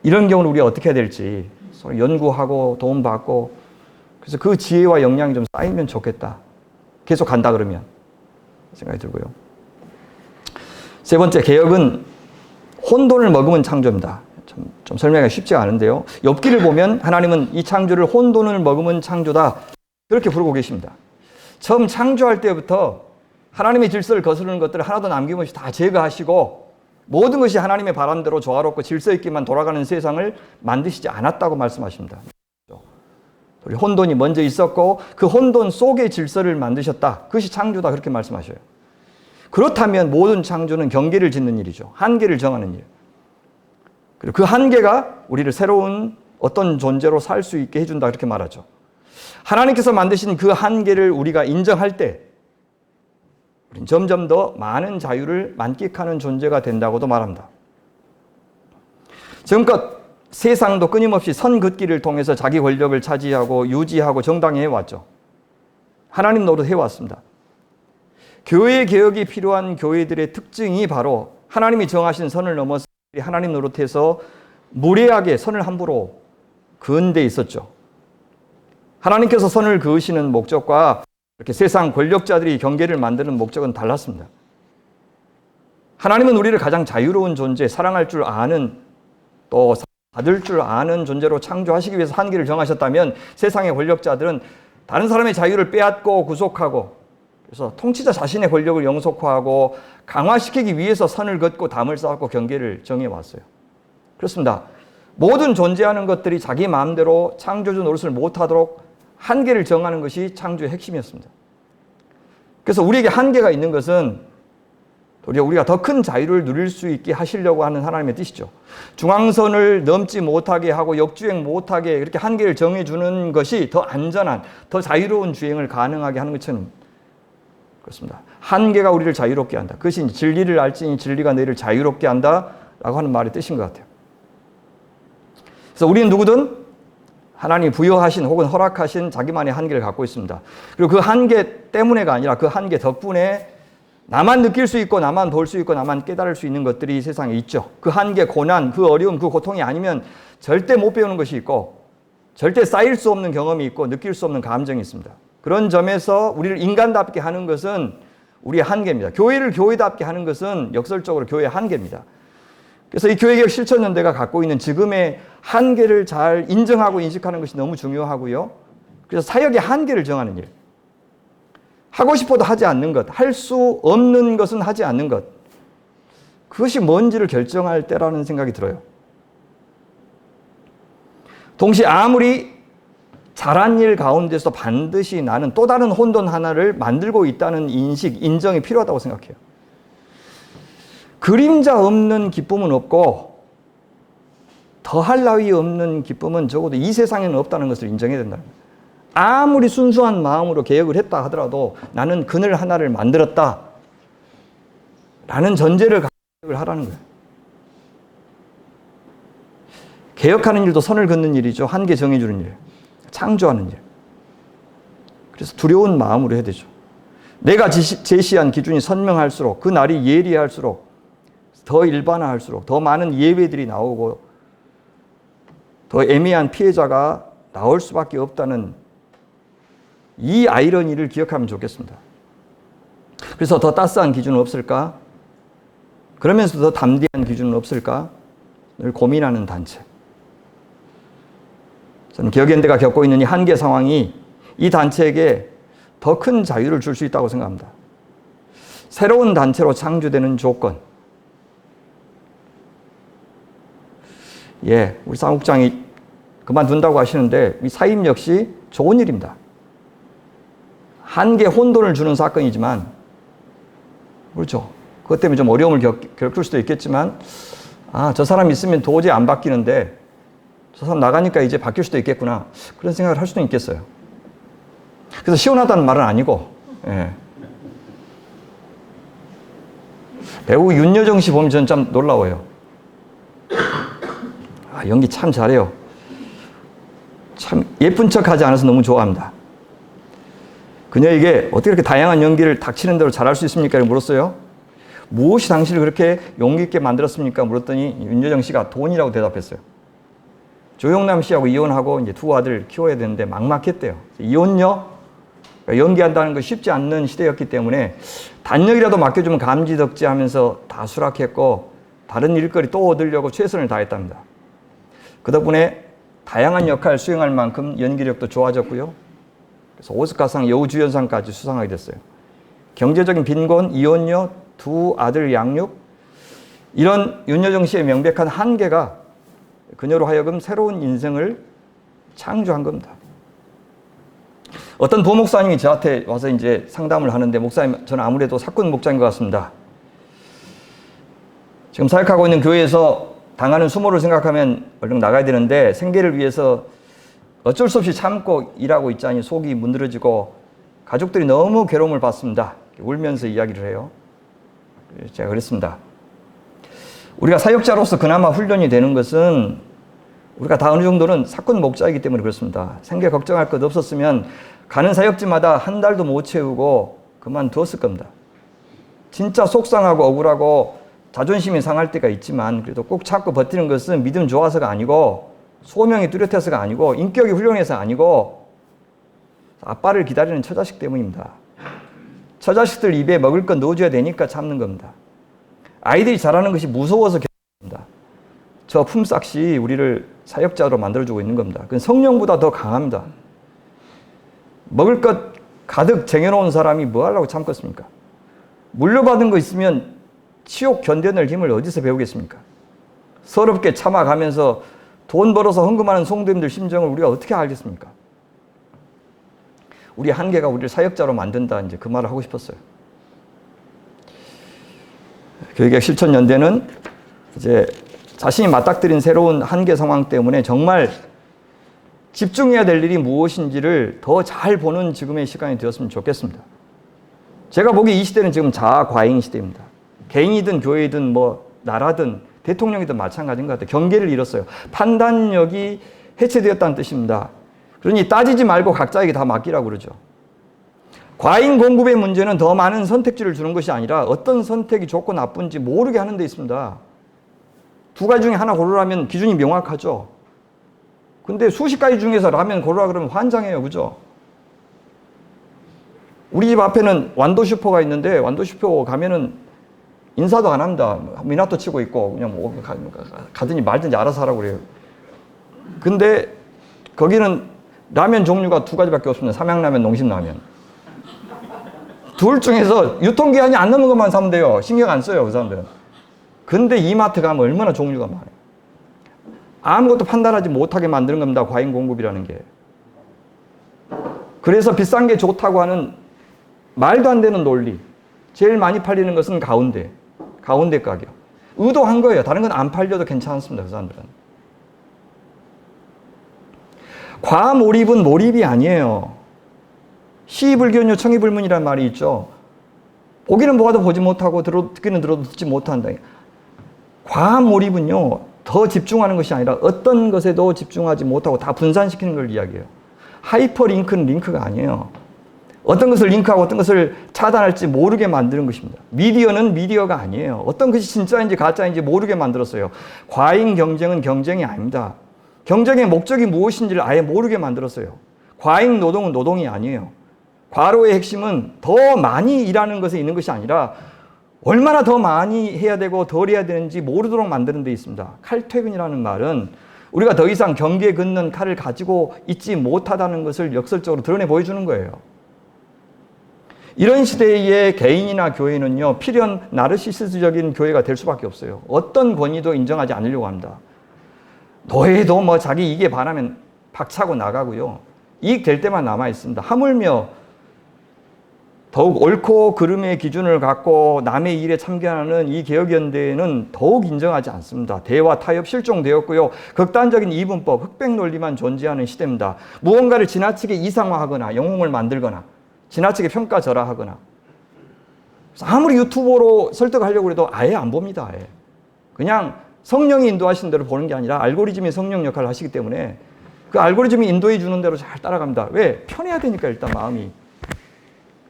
이런 경우는 우리가 어떻게 해야 될지 서로 연구하고 도움받고 그래서 그 지혜와 역량이 좀 쌓이면 좋겠다. 계속 간다 그러면 생각이 들고요. 세 번째, 개혁은 혼돈을 머금은 창조입니다. 좀 설명하기가 쉽지가 않은데요. 욥기를 보면 하나님은 이 창조를 혼돈을 머금은 창조다 그렇게 부르고 계십니다. 처음 창조할 때부터 하나님의 질서를 거스르는 것들을 하나도 남김없이 다 제거하시고 모든 것이 하나님의 바람대로 조화롭고 질서 있게만 돌아가는 세상을 만드시지 않았다고 말씀하십니다. 혼돈이 먼저 있었고 그 혼돈 속의 질서를 만드셨다. 그것이 창조다 그렇게 말씀하셔요. 그렇다면 모든 창조는 경계를 짓는 일이죠. 한계를 정하는 일. 그리고 그 한계가 우리를 새로운 어떤 존재로 살 수 있게 해준다 그렇게 말하죠. 하나님께서 만드신 그 한계를 우리가 인정할 때 우리는 점점 더 많은 자유를 만끽하는 존재가 된다고도 말합니다. 지금껏 세상도 끊임없이 선 긋기를 통해서 자기 권력을 차지하고 유지하고 정당히 해왔죠. 하나님 노릇 해왔습니다. 교회 개혁이 필요한 교회들의 특징이 바로 하나님이 정하신 선을 넘어서 하나님 노릇해서 무례하게 선을 함부로 그은 데 있었죠. 하나님께서 선을 그으시는 목적과 이렇게 세상 권력자들이 경계를 만드는 목적은 달랐습니다. 하나님은 우리를 가장 자유로운 존재, 사랑할 줄 아는, 또 받을 줄 아는 존재로 창조하시기 위해서 한계를 정하셨다면 세상의 권력자들은 다른 사람의 자유를 빼앗고 구속하고, 그래서 통치자 자신의 권력을 영속화하고 강화시키기 위해서 선을 긋고 담을 쌓고 경계를 정해왔어요. 그렇습니다. 모든 존재하는 것들이 자기 마음대로 창조주 노릇을 못하도록 한계를 정하는 것이 창조의 핵심이었습니다. 그래서 우리에게 한계가 있는 것은 우리가 더 큰 자유를 누릴 수 있게 하시려고 하는 하나님의 뜻이죠. 중앙선을 넘지 못하게 하고 역주행 못하게 이렇게 한계를 정해주는 것이 더 안전한, 더 자유로운 주행을 가능하게 하는 것처럼 그렇습니다. 한계가 우리를 자유롭게 한다. 그것이 진리를 알지니 진리가 너희를 자유롭게 한다라고 하는 말의 뜻인 것 같아요. 그래서 우리는 누구든 하나님이 부여하신 혹은 허락하신 자기만의 한계를 갖고 있습니다. 그리고 그 한계 때문에가 아니라 그 한계 덕분에 나만 느낄 수 있고 나만 볼 수 있고 나만 깨달을 수 있는 것들이 세상에 있죠. 그 한계, 고난, 그 어려움, 그 고통이 아니면 절대 못 배우는 것이 있고 절대 쌓일 수 없는 경험이 있고 느낄 수 없는 감정이 있습니다. 그런 점에서 우리를 인간답게 하는 것은 우리의 한계입니다. 교회를 교회답게 하는 것은 역설적으로 교회의 한계입니다. 그래서 이 교회개혁 실천연대가 갖고 있는 지금의 한계를 잘 인정하고 인식하는 것이 너무 중요하고요. 그래서 사역의 한계를 정하는 일. 하고 싶어도 하지 않는 것, 할 수 없는 것은 하지 않는 것. 그것이 뭔지를 결정할 때라는 생각이 들어요. 동시에 아무리 잘한 일 가운데서 반드시 나는 또 다른 혼돈 하나를 만들고 있다는 인식, 인정이 필요하다고 생각해요. 그림자 없는 기쁨은 없고 더할 나위 없는 기쁨은 적어도 이 세상에는 없다는 것을 인정해야 된다. 아무리 순수한 마음으로 개혁을 했다 하더라도 나는 그늘 하나를 만들었다 라는 전제를 가지고 개혁을 하라는 거예요. 개혁하는 일도 선을 긋는 일이죠. 한계 정해주는 일, 창조하는 일. 그래서 두려운 마음으로 해야 되죠. 내가 제시한 기준이 선명할수록, 그 날이 예리할수록, 더 일반화할수록 더 많은 예외들이 나오고 더 애매한 피해자가 나올 수밖에 없다는 이 아이러니를 기억하면 좋겠습니다. 그래서 더 따스한 기준은 없을까? 그러면서 더 담대한 기준은 없을까? 늘 고민하는 단체. 저는 개혁연대가 겪고 있는 이 한계 상황이 이 단체에게 더 큰 자유를 줄 수 있다고 생각합니다. 새로운 단체로 창조되는 조건. 우리 사무국장이 그만둔다고 하시는데 이 사임 역시 좋은 일입니다. 한계 혼돈을 주는 사건이지만 그렇죠. 그것 때문에 좀 어려움을 겪을 수도 있겠지만 저 사람 있으면 도저히 안 바뀌는데 저 사람 나가니까 이제 바뀔 수도 있겠구나. 그런 생각을 할 수도 있겠어요. 그래서 시원하다는 말은 아니고 배우 윤여정 씨 보면 저는 참 놀라워요. 연기 참 잘해요. 참 예쁜 척하지 않아서 너무 좋아합니다. 그녀에게 어떻게 이렇게 다양한 연기를 닥치는 대로 잘할 수 있습니까? 물었어요. 무엇이 당신을 그렇게 용기 있게 만들었습니까? 물었더니 윤여정 씨가 돈이라고 대답했어요. 조영남 씨하고 이혼하고 이제 두 아들 키워야 되는데 막막했대요. 이혼요? 그러니까 연기한다는 거 쉽지 않는 시대였기 때문에 단역이라도 맡겨주면 감지덕지 하면서 다 수락했고 다른 일거리 또 얻으려고 최선을 다했답니다. 그 덕분에 다양한 역할 수행할 만큼 연기력도 좋아졌고요. 그래서 오스카상 여우주연상까지 수상하게 됐어요. 경제적인 빈곤, 이혼녀, 두 아들 양육, 이런 윤여정 씨의 명백한 한계가 그녀로 하여금 새로운 인생을 창조한 겁니다. 어떤 부목사님이 저한테 와서 이제 상담을 하는데, 목사님, 저는 아무래도 사건 목자인 것 같습니다. 지금 사역하고 있는 교회에서 당하는 수모를 생각하면 얼른 나가야 되는데 생계를 위해서 어쩔 수 없이 참고 일하고 있자니 속이 문드러지고 가족들이 너무 괴로움을 받습니다. 울면서 이야기를 해요. 제가 그랬습니다. 우리가 사역자로서 그나마 훈련이 되는 것은 우리가 다 어느 정도는 사건 목자이기 때문에 그렇습니다. 생계 걱정할 것 없었으면 가는 사역지마다 한 달도 못 채우고 그만두었을 겁니다. 진짜 속상하고 억울하고 자존심이 상할 때가 있지만 그래도 꼭 참고 버티는 것은 믿음 좋아서가 아니고 소명이 뚜렷해서가 아니고 인격이 훌륭해서 아니고 아빠를 기다리는 처자식 때문입니다. 처자식들 입에 먹을 건 넣어줘야 되니까 참는 겁니다. 아이들이 자라는 것이 무서워서 견딥니다. 저 품삯이 우리를 사역자로 만들어주고 있는 겁니다. 그건 성령보다 더 강합니다. 먹을 것 가득 쟁여놓은 사람이 뭐 하려고 참겠습니까? 물려받은 거 있으면 치욕 견뎌낼 힘을 어디서 배우겠습니까? 서럽게 참아가면서 돈 벌어서 헌금하는 성도님들 심정을 우리가 어떻게 알겠습니까? 우리 한계가 우리를 사역자로 만든다, 이제 그 말을 하고 싶었어요. 교육의 실천연대는 이제 자신이 맞닥뜨린 새로운 한계 상황 때문에 정말 집중해야 될 일이 무엇인지를 더 잘 보는 지금의 시간이 되었으면 좋겠습니다. 제가 보기에 이 시대는 지금 자아과잉 시대입니다. 개인이든 교회이든 뭐 나라든 대통령이든 마찬가지인 것 같아요. 경계를 잃었어요. 판단력이 해체되었다는 뜻입니다. 그러니 따지지 말고 각자에게 다 맡기라고 그러죠. 과잉 공급의 문제는 더 많은 선택지를 주는 것이 아니라 어떤 선택이 좋고 나쁜지 모르게 하는 데 있습니다. 두 가지 중에 하나 고르라면 기준이 명확하죠. 근데 수십 가지 중에서 라면 고르라 그러면 환장해요. 그죠? 우리 집 앞에는 완도 슈퍼가 있는데 완도 슈퍼 가면은 인사도 안 합니다. 미나토 치고 있고 그냥 뭐 가든지 말든지 알아서 하라고 그래요. 근데 거기는 라면 종류가 두 가지밖에 없습니다. 삼양라면, 농심라면. 둘 중에서 유통기한이 안 넘은 것만 사면 돼요. 신경 안 써요, 그 사람들은. 근데 이마트 가면 얼마나 종류가 많아요. 아무것도 판단하지 못하게 만드는 겁니다. 과잉 공급이라는 게. 그래서 비싼 게 좋다고 하는 말도 안 되는 논리. 제일 많이 팔리는 것은 가운데 가격. 의도한 거예요. 다른 건 안 팔려도 괜찮습니다. 그 사람들은. 과몰입은 몰입이 아니에요. 시불견요 청이불문이라는 말이 있죠. 보기는 보아도 보지 못하고 듣기는 들어도 듣지 못한다. 과몰입은요, 더 집중하는 것이 아니라 어떤 것에도 집중하지 못하고 다 분산시키는 걸 이야기해요. 하이퍼링크는 링크가 아니에요. 어떤 것을 링크하고 어떤 것을 차단할지 모르게 만드는 것입니다. 미디어는 미디어가 아니에요. 어떤 것이 진짜인지 가짜인지 모르게 만들었어요. 과잉 경쟁은 경쟁이 아닙니다. 경쟁의 목적이 무엇인지를 아예 모르게 만들었어요. 과잉 노동은 노동이 아니에요. 과로의 핵심은 더 많이 일하는 것에 있는 것이 아니라 얼마나 더 많이 해야 되고 덜 해야 되는지 모르도록 만드는 데 있습니다. 칼퇴근이라는 말은 우리가 더 이상 경계에 긋는 칼을 가지고 있지 못하다는 것을 역설적으로 드러내 보여주는 거예요. 이런 시대의 개인이나 교회는요, 필연 나르시시스적인 교회가 될 수밖에 없어요. 어떤 권위도 인정하지 않으려고 합니다. 노예도 뭐 자기 이익에 반하면 박차고 나가고요. 이익 될 때만 남아 있습니다. 하물며 더욱 옳고 그름의 기준을 갖고 남의 일에 참견하는 이 개혁연대는 더욱 인정하지 않습니다. 대화, 타협 실종되었고요. 극단적인 이분법, 흑백 논리만 존재하는 시대입니다. 무언가를 지나치게 이상화하거나 영웅을 만들거나 지나치게 평가절하하거나 아무리 유튜버로 설득하려고 해도 아예 안 봅니다. 아예. 그냥 성령이 인도하시는 대로 보는 게 아니라 알고리즘이 성령 역할을 하시기 때문에 그 알고리즘이 인도해 주는 대로 잘 따라갑니다. 왜? 편해야 되니까 일단 마음이.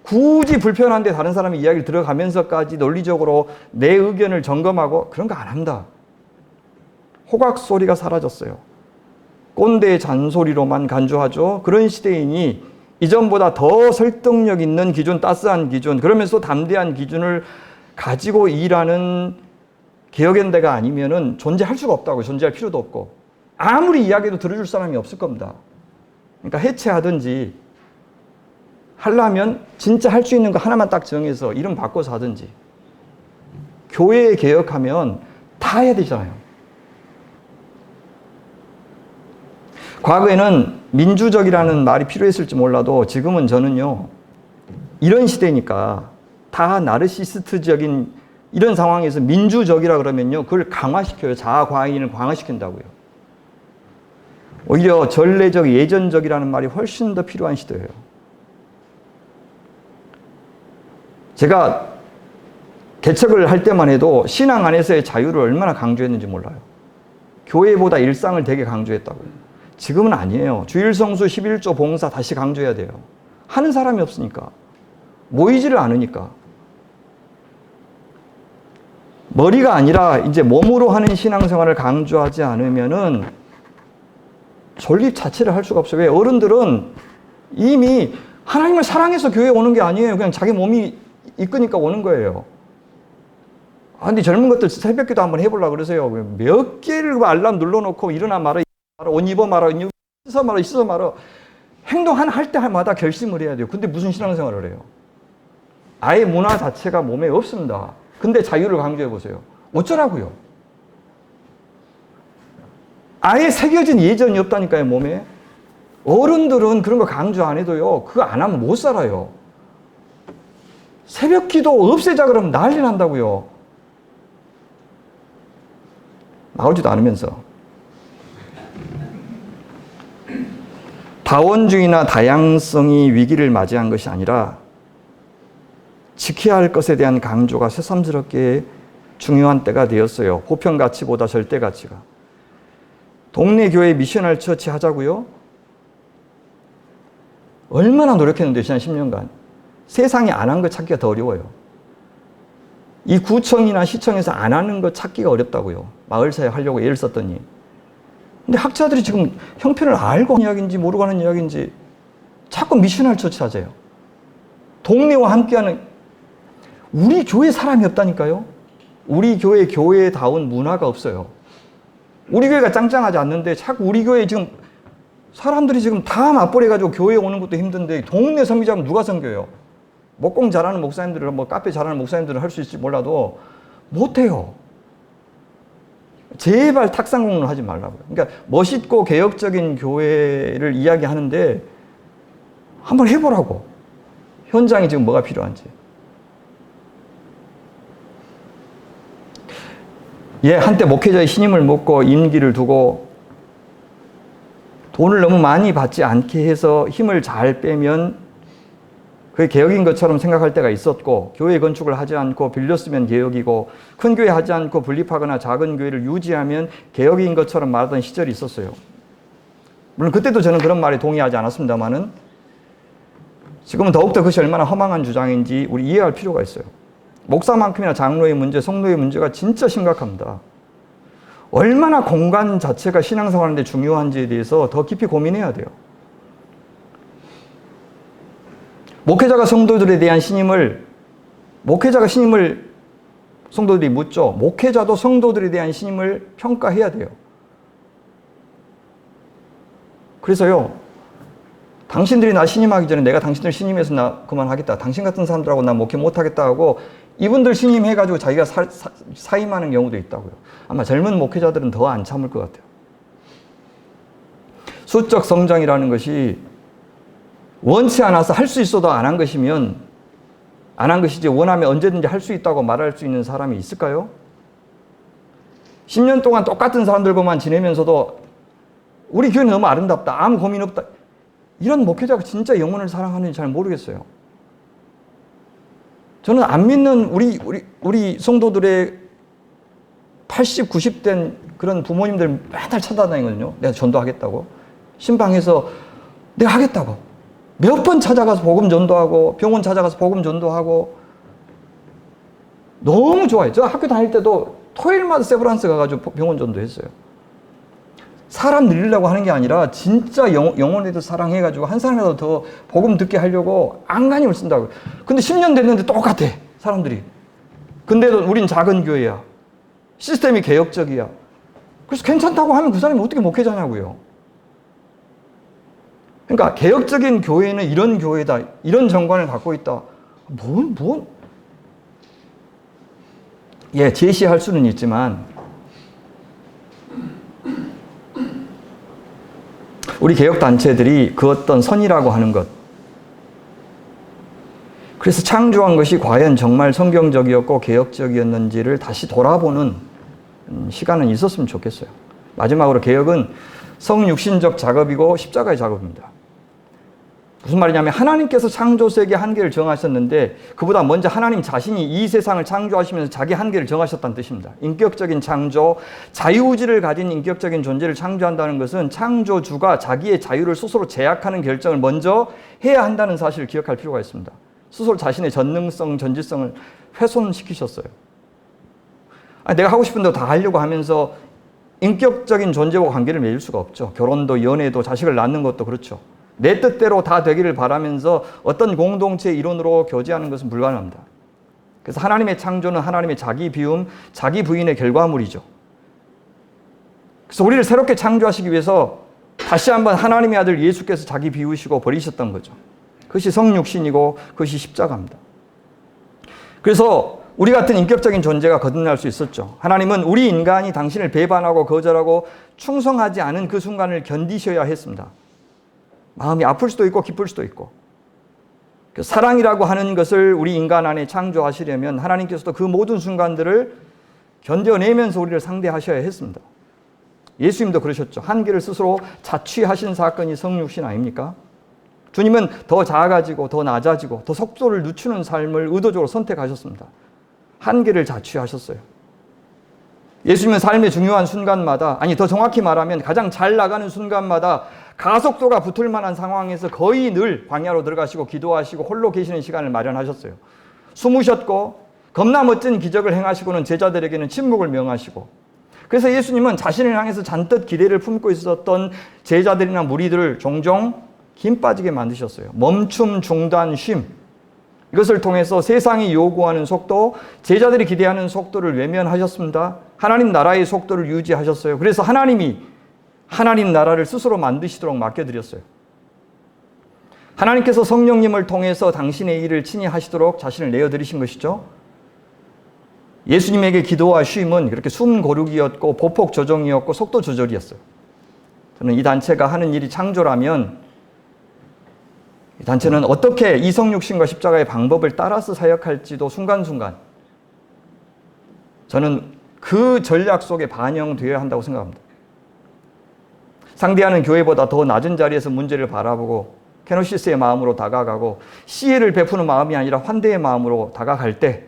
굳이 불편한데 다른 사람의 이야기를 들어가면서까지 논리적으로 내 의견을 점검하고 그런 거 안 합니다. 호각 소리가 사라졌어요. 꼰대의 잔소리로만 간주하죠. 그런 시대이니 이전보다 더 설득력 있는 기준, 따스한 기준, 그러면서 담대한 기준을 가지고 일하는 개혁연대가 아니면은 존재할 수가 없다고, 존재할 필요도 없고 아무리 이야기해도 들어줄 사람이 없을 겁니다. 그러니까 해체하든지 하려면 진짜 할 수 있는 거 하나만 딱 정해서 이름 바꿔서 하든지. 교회 개혁하면 다 해야 되잖아요. 과거에는 민주적이라는 말이 필요했을지 몰라도 지금은 저는요, 이런 시대니까 다 나르시스트적인 이런 상황에서 민주적이라 그러면요, 그걸 강화시켜요. 자아 과잉을 강화시킨다고요. 오히려 전례적, 예전적이라는 말이 훨씬 더 필요한 시대예요. 제가 개척을 할 때만 해도 신앙 안에서의 자유를 얼마나 강조했는지 몰라요. 교회보다 일상을 되게 강조했다고요. 지금은 아니에요. 주일성수 11조 봉사 다시 강조해야 돼요. 하는 사람이 없으니까. 모이지를 않으니까. 머리가 아니라 이제 몸으로 하는 신앙생활을 강조하지 않으면은 존립 자체를 할 수가 없어요. 왜? 어른들은 이미 하나님을 사랑해서 교회에 오는 게 아니에요. 그냥 자기 몸이 이끄니까 오는 거예요. 아, 근데 젊은 것들 새벽 기도 한번 해보려고 그러세요. 몇 개를 알람 눌러놓고 일어나 말아, 옷 입어 말아, 씻어 말아, 씻어 말아. 행동할 때마다 결심을 해야 돼요. 근데 무슨 신앙생활을 해요? 아예 문화 자체가 몸에 없습니다. 근데 자유를 강조해 보세요. 어쩌라고요? 아예 새겨진 예전이 없다니까요, 몸에. 어른들은 그런 거 강조 안 해도요, 그거 안 하면 못 살아요. 새벽 기도 없애자 그러면 난리 난다고요. 나오지도 않으면서. 다원주의나 다양성이 위기를 맞이한 것이 아니라 지켜야 할 것에 대한 강조가 새삼스럽게 중요한 때가 되었어요. 보편 가치보다 절대 가치가. 동네 교회 미셔널 처치 하자고요? 얼마나 노력했는데 지난 10년간. 세상에 안 한 거 찾기가 더 어려워요. 이 구청이나 시청에서 안 하는 거 찾기가 어렵다고요. 마을사회 하려고 애를 썼더니. 근데 학자들이 지금 형편을 알고 하는 이야기인지 모르고 하는 이야기인지 자꾸 미셔널 처치 하세요. 동네와 함께하는, 우리 교회 사람이 없다니까요. 우리 교회다운 문화가 없어요. 우리 교회가 짱짱하지 않는데 자꾸 우리 교회 지금 사람들이 지금 다 맞벌이해가지고 교회에 오는 것도 힘든데 동네 선교자면 누가 선교해요? 목공 잘하는 목사님들은, 뭐 카페 잘하는 목사님들은 할 수 있을지 몰라도 못해요. 제발 탁상 공론을 하지 말라고요. 그러니까 멋있고 개혁적인 교회를 이야기하는데 한번 해보라고. 현장에 지금 뭐가 필요한지. 예, 한때 목회자의 신임을 묻고 임기를 두고 돈을 너무 많이 받지 않게 해서 힘을 잘 빼면 그게 개혁인 것처럼 생각할 때가 있었고, 교회 건축을 하지 않고 빌렸으면 개혁이고, 큰 교회 하지 않고 분립하거나 작은 교회를 유지하면 개혁인 것처럼 말하던 시절이 있었어요. 물론 그때도 저는 그런 말에 동의하지 않았습니다만은 지금은 더욱더 그것이 얼마나 허망한 주장인지 우리 이해할 필요가 있어요. 목사만큼이나 장로의 문제, 성도의 문제가 진짜 심각합니다. 얼마나 공간 자체가 신앙생활하는데 중요한지에 대해서 더 깊이 고민해야 돼요. 목회자가 성도들에 대한 목회자가 신임을 성도들이 묻죠. 목회자도 성도들에 대한 신임을 평가해야 돼요. 그래서요, 당신들이 나 신임하기 전에 내가 당신들 신임해서 나 그만하겠다. 당신 같은 사람들하고 나 목회 못하겠다 하고 이분들 신임해가지고 자기가 사임하는 경우도 있다고요. 아마 젊은 목회자들은 더 안 참을 것 같아요. 수적 성장이라는 것이 원치 않아서 할 수 있어도 안 한 것이면 안 한 것이지, 원하면 언제든지 할 수 있다고 말할 수 있는 사람이 있을까요? 10년 동안 똑같은 사람들과만 지내면서도 우리 교회는 너무 아름답다, 아무 고민 없다, 이런 목회자가 진짜 영혼을 사랑하는지 잘 모르겠어요. 저는 안 믿는 우리 성도들의 80, 90된 그런 부모님들 맨날 찾아다니거든요. 내가 전도하겠다고. 신방에서 내가 하겠다고. 몇 번 찾아가서 복음 전도하고, 병원 찾아가서 복음 전도하고. 너무 좋아요. 저 학교 다닐 때도 토요일마다 세브란스 가가지고 병원 전도했어요. 사람 늘리려고 하는 게 아니라 진짜 영혼에도 사랑해가지고 한 사람이라도 더 복음 듣게 하려고 안간힘을 쓴다고요. 근데 10년 됐는데 똑같아, 사람들이. 근데도 우린 작은 교회야. 시스템이 개혁적이야. 그래서 괜찮다고 하면 그 사람이 어떻게 목회자냐고요. 그러니까 개혁적인 교회는 이런 교회다, 이런 정관을 갖고 있다. 예, 제시할 수는 있지만 우리 개혁단체들이 그 어떤 선이라고 하는 것, 그래서 창조한 것이 과연 정말 성경적이었고 개혁적이었는지를 다시 돌아보는 시간은 있었으면 좋겠어요. 마지막으로 개혁은 성육신적 작업이고 십자가의 작업입니다. 무슨 말이냐면 하나님께서 창조 세계의 한계를 정하셨는데 그보다 먼저 하나님 자신이 이 세상을 창조하시면서 자기 한계를 정하셨다는 뜻입니다. 인격적인 창조, 자유의지를 가진 인격적인 존재를 창조한다는 것은 창조주가 자기의 자유를 스스로 제약하는 결정을 먼저 해야 한다는 사실을 기억할 필요가 있습니다. 스스로 자신의 전능성, 전지성을 훼손시키셨어요. 내가 하고 싶은 대로 다 하려고 하면서 인격적인 존재와 관계를 맺을 수가 없죠. 결혼도 연애도 자식을 낳는 것도 그렇죠. 내 뜻대로 다 되기를 바라면서 어떤 공동체의 이론으로 교제하는 것은 불가능합니다. 그래서 하나님의 창조는 하나님의 자기 비움, 자기 부인의 결과물이죠. 그래서 우리를 새롭게 창조하시기 위해서 다시 한번 하나님의 아들 예수께서 자기 비우시고 버리셨던 거죠. 그것이 성육신이고 그것이 십자가입니다. 그래서 우리 같은 인격적인 존재가 거듭날 수 있었죠. 하나님은 우리 인간이 당신을 배반하고 거절하고 충성하지 않은 그 순간을 견디셔야 했습니다. 마음이 아플 수도 있고 기쁠 수도 있고. 사랑이라고 하는 것을 우리 인간 안에 창조하시려면 하나님께서도 그 모든 순간들을 견뎌내면서 우리를 상대하셔야 했습니다. 예수님도 그러셨죠. 한계를 스스로 자취하신 사건이 성육신 아닙니까? 주님은 더 작아지고 더 낮아지고 더 속도를 늦추는 삶을 의도적으로 선택하셨습니다. 한계를 자취하셨어요. 예수님은 삶의 중요한 순간마다, 아니 더 정확히 말하면 가장 잘 나가는 순간마다 가속도가 붙을 만한 상황에서 거의 늘 광야로 들어가시고 기도하시고 홀로 계시는 시간을 마련하셨어요. 숨으셨고 겁나 멋진 기적을 행하시고는 제자들에게는 침묵을 명하시고, 그래서 예수님은 자신을 향해서 잔뜩 기대를 품고 있었던 제자들이나 무리들을 종종 힘 빠지게 만드셨어요. 멈춤, 중단, 쉼. 이것을 통해서 세상이 요구하는 속도, 제자들이 기대하는 속도를 외면하셨습니다. 하나님 나라의 속도를 유지하셨어요. 그래서 하나님이 하나님 나라를 스스로 만드시도록 맡겨드렸어요. 하나님께서 성령님을 통해서 당신의 일을 친히 하시도록 자신을 내어드리신 것이죠. 예수님에게 기도와 쉼은 그렇게 숨 고르기였고 보폭 조정이었고 속도 조절이었어요. 저는 이 단체가 하는 일이 창조라면 이 단체는 어떻게 이 성육신과 십자가의 방법을 따라서 사역할지도 순간순간 저는 그 전략 속에 반영되어야 한다고 생각합니다. 상대하는 교회보다 더 낮은 자리에서 문제를 바라보고 케노시스의 마음으로 다가가고 시혜를 베푸는 마음이 아니라 환대의 마음으로 다가갈 때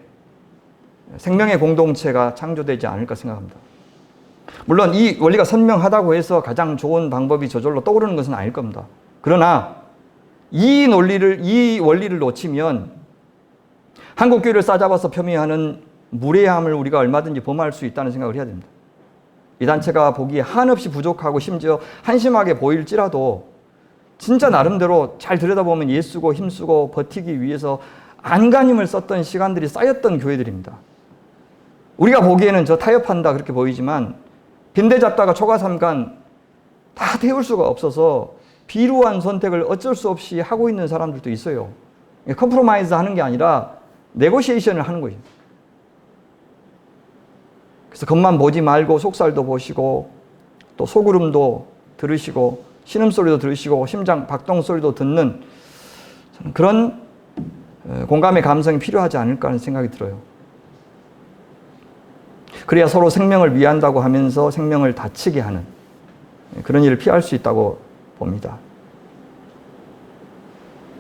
생명의 공동체가 창조되지 않을까 생각합니다. 물론 이 원리가 선명하다고 해서 가장 좋은 방법이 저절로 떠오르는 것은 아닐 겁니다. 그러나 이 원리를 놓치면 한국교회를 싸잡아서 폄훼하는 무례함을 우리가 얼마든지 범할 수 있다는 생각을 해야 됩니다. 이 단체가 보기에 한없이 부족하고 심지어 한심하게 보일지라도 진짜 나름대로 잘 들여다보면 애쓰고 힘쓰고 버티기 위해서 안간힘을 썼던 시간들이 쌓였던 교회들입니다. 우리가 보기에는 저 타협한다 그렇게 보이지만 빈대 잡다가 초가삼간 다 태울 수가 없어서 비루한 선택을 어쩔 수 없이 하고 있는 사람들도 있어요. 컴프로마이즈 하는 게 아니라 네고시에이션을 하는 거예요. 그래서 겉만 보지 말고 속살도 보시고 또 소구름도 들으시고 신음소리도 들으시고 심장 박동소리도 듣는 그런 공감의 감성이 필요하지 않을까 하는 생각이 들어요. 그래야 서로 생명을 위한다고 하면서 생명을 다치게 하는 그런 일을 피할 수 있다고 봅니다.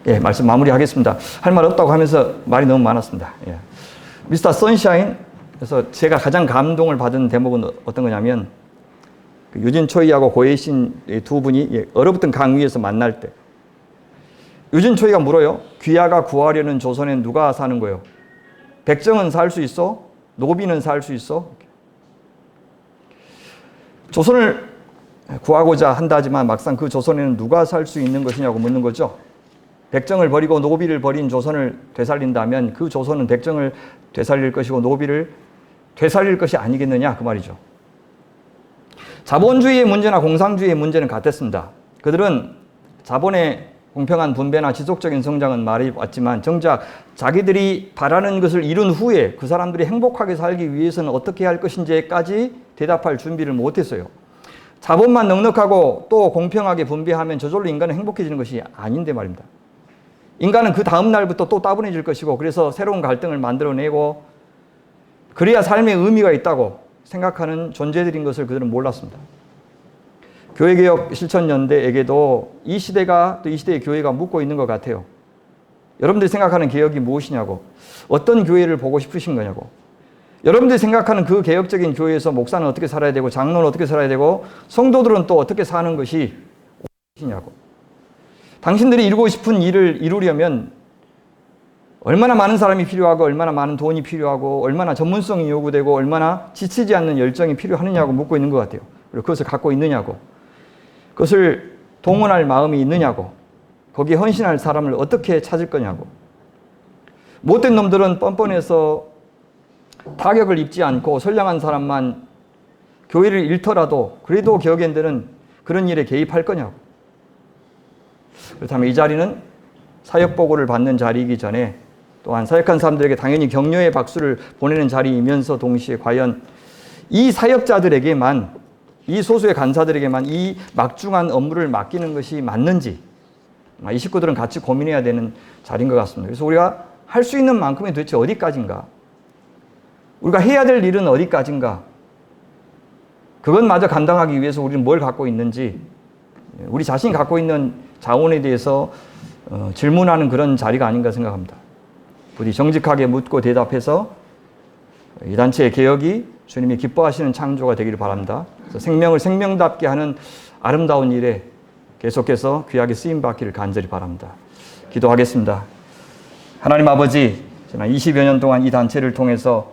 예, 말씀 마무리하겠습니다. 할 말 없다고 하면서 말이 너무 많았습니다. 예. 미스터 선샤인, 그래서 제가 가장 감동을 받은 대목은 어떤 거냐면 유진 초이하고 고혜신 두 분이 얼어붙은 강 위에서 만날 때 유진 초이가 물어요. 귀하가 구하려는 조선엔 누가 사는 거예요? 백정은 살 수 있어? 노비는 살 수 있어? 조선을 구하고자 한다지만 막상 그 조선에는 누가 살 수 있는 것이냐고 묻는 거죠. 백정을 버리고 노비를 버린 조선을 되살린다면 그 조선은 백정을 되살릴 것이고 노비를 되살릴 것이 아니겠느냐 그 말이죠. 자본주의의 문제나 공산주의의 문제는 같았습니다. 그들은 자본의 공평한 분배나 지속적인 성장은 말해왔지만 정작 자기들이 바라는 것을 이룬 후에 그 사람들이 행복하게 살기 위해서는 어떻게 할 것인지까지 대답할 준비를 못했어요. 자본만 넉넉하고 또 공평하게 분배하면 저절로 인간은 행복해지는 것이 아닌데 말입니다. 인간은 그 다음 날부터 또 따분해질 것이고 그래서 새로운 갈등을 만들어내고 그래야 삶의 의미가 있다고 생각하는 존재들인 것을 그들은 몰랐습니다. 교회개혁 실천연대에게도 이 시대가 또 이 시대의 교회가 묻고 있는 것 같아요. 여러분들이 생각하는 개혁이 무엇이냐고, 어떤 교회를 보고 싶으신 거냐고, 여러분들이 생각하는 그 개혁적인 교회에서 목사는 어떻게 살아야 되고 장로는 어떻게 살아야 되고 성도들은 또 어떻게 사는 것이 옳으시냐고. 당신들이 이루고 싶은 일을 이루려면 얼마나 많은 사람이 필요하고 얼마나 많은 돈이 필요하고 얼마나 전문성이 요구되고 얼마나 지치지 않는 열정이 필요하느냐고 묻고 있는 것 같아요. 그리고 그것을 갖고 있느냐고, 그것을 동원할 마음이 있느냐고, 거기에 헌신할 사람을 어떻게 찾을 거냐고. 못된 놈들은 뻔뻔해서 타격을 입지 않고 선량한 사람만 교회를 잃더라도 그래도 개혁연대는 그런 일에 개입할 거냐고. 그렇다면 이 자리는 사역보고를 받는 자리이기 전에 또한 사역한 사람들에게 당연히 격려의 박수를 보내는 자리이면서 동시에 과연 이 사역자들에게만, 이 소수의 간사들에게만 이 막중한 업무를 맡기는 것이 맞는지, 이 식구들은 같이 고민해야 되는 자리인 것 같습니다. 그래서 우리가 할 수 있는 만큼이 도대체 어디까지인가? 우리가 해야 될 일은 어디까지인가? 그것마저 감당하기 위해서 우리는 뭘 갖고 있는지, 우리 자신이 갖고 있는 자원에 대해서 질문하는 그런 자리가 아닌가 생각합니다. 부디 정직하게 묻고 대답해서 이 단체의 개혁이 주님이 기뻐하시는 창조가 되기를 바랍니다. 그래서 생명을 생명답게 하는 아름다운 일에 계속해서 귀하게 쓰임받기를 간절히 바랍니다. 기도하겠습니다. 하나님 아버지, 지난 20여 년 동안 이 단체를 통해서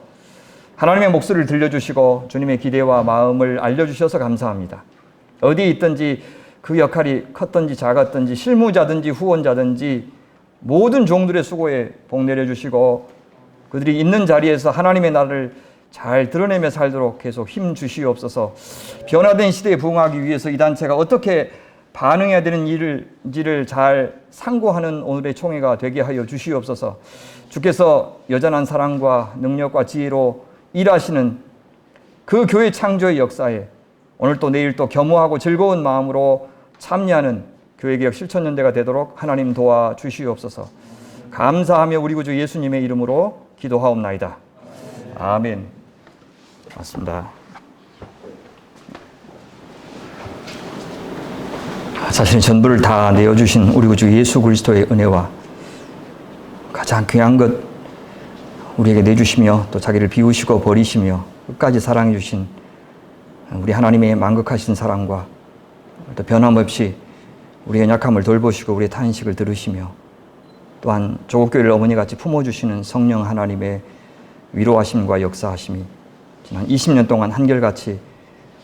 하나님의 목소리를 들려주시고 주님의 기대와 마음을 알려주셔서 감사합니다. 어디에 있든지 그 역할이 컸든지 작았든지 실무자든지 후원자든지 모든 종들의 수고에 복 내려주시고 그들이 있는 자리에서 하나님의 나라를 잘 드러내며 살도록 계속 힘 주시옵소서. 변화된 시대에 부응하기 위해서 이 단체가 어떻게 반응해야 되는 일인지를 잘 상고하는 오늘의 총회가 되게 하여 주시옵소서. 주께서 여전한 사랑과 능력과 지혜로 일하시는 그 교회 창조의 역사에 오늘 또 내일 또 겸허하고 즐거운 마음으로 참여하는 교회개혁 실천연대가 되도록 하나님 도와주시옵소서. 감사하며 우리 구주 예수님의 이름으로 기도하옵나이다. 아멘. 맞습니다. 자신의 전부를 다 내어주신 우리 구주 예수 그리스도의 은혜와 가장 귀한 것 우리에게 내주시며 또 자기를 비우시고 버리시며 끝까지 사랑해 주신 우리 하나님의 만극하신 사랑과 또 변함없이 우리의 약함을 돌보시고 우리의 탄식을 들으시며 또한 조국교회를 어머니같이 품어주시는 성령 하나님의 위로하심과 역사하심이 지난 20년 동안 한결같이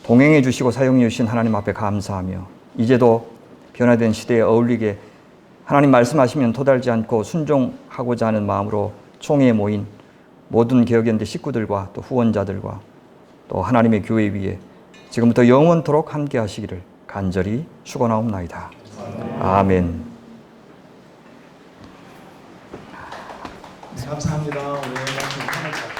동행해 주시고 사용해 주신 하나님 앞에 감사하며 이제도 변화된 시대에 어울리게 하나님 말씀하시면 토달지 않고 순종하고자 하는 마음으로 총회에 모인 모든 개혁연대 식구들과 또 후원자들과 또 하나님의 교회 위에 지금부터 영원토록 함께 하시기를 간절히 축원하옵나이다. 아멘. 감사합니다. 오늘 말씀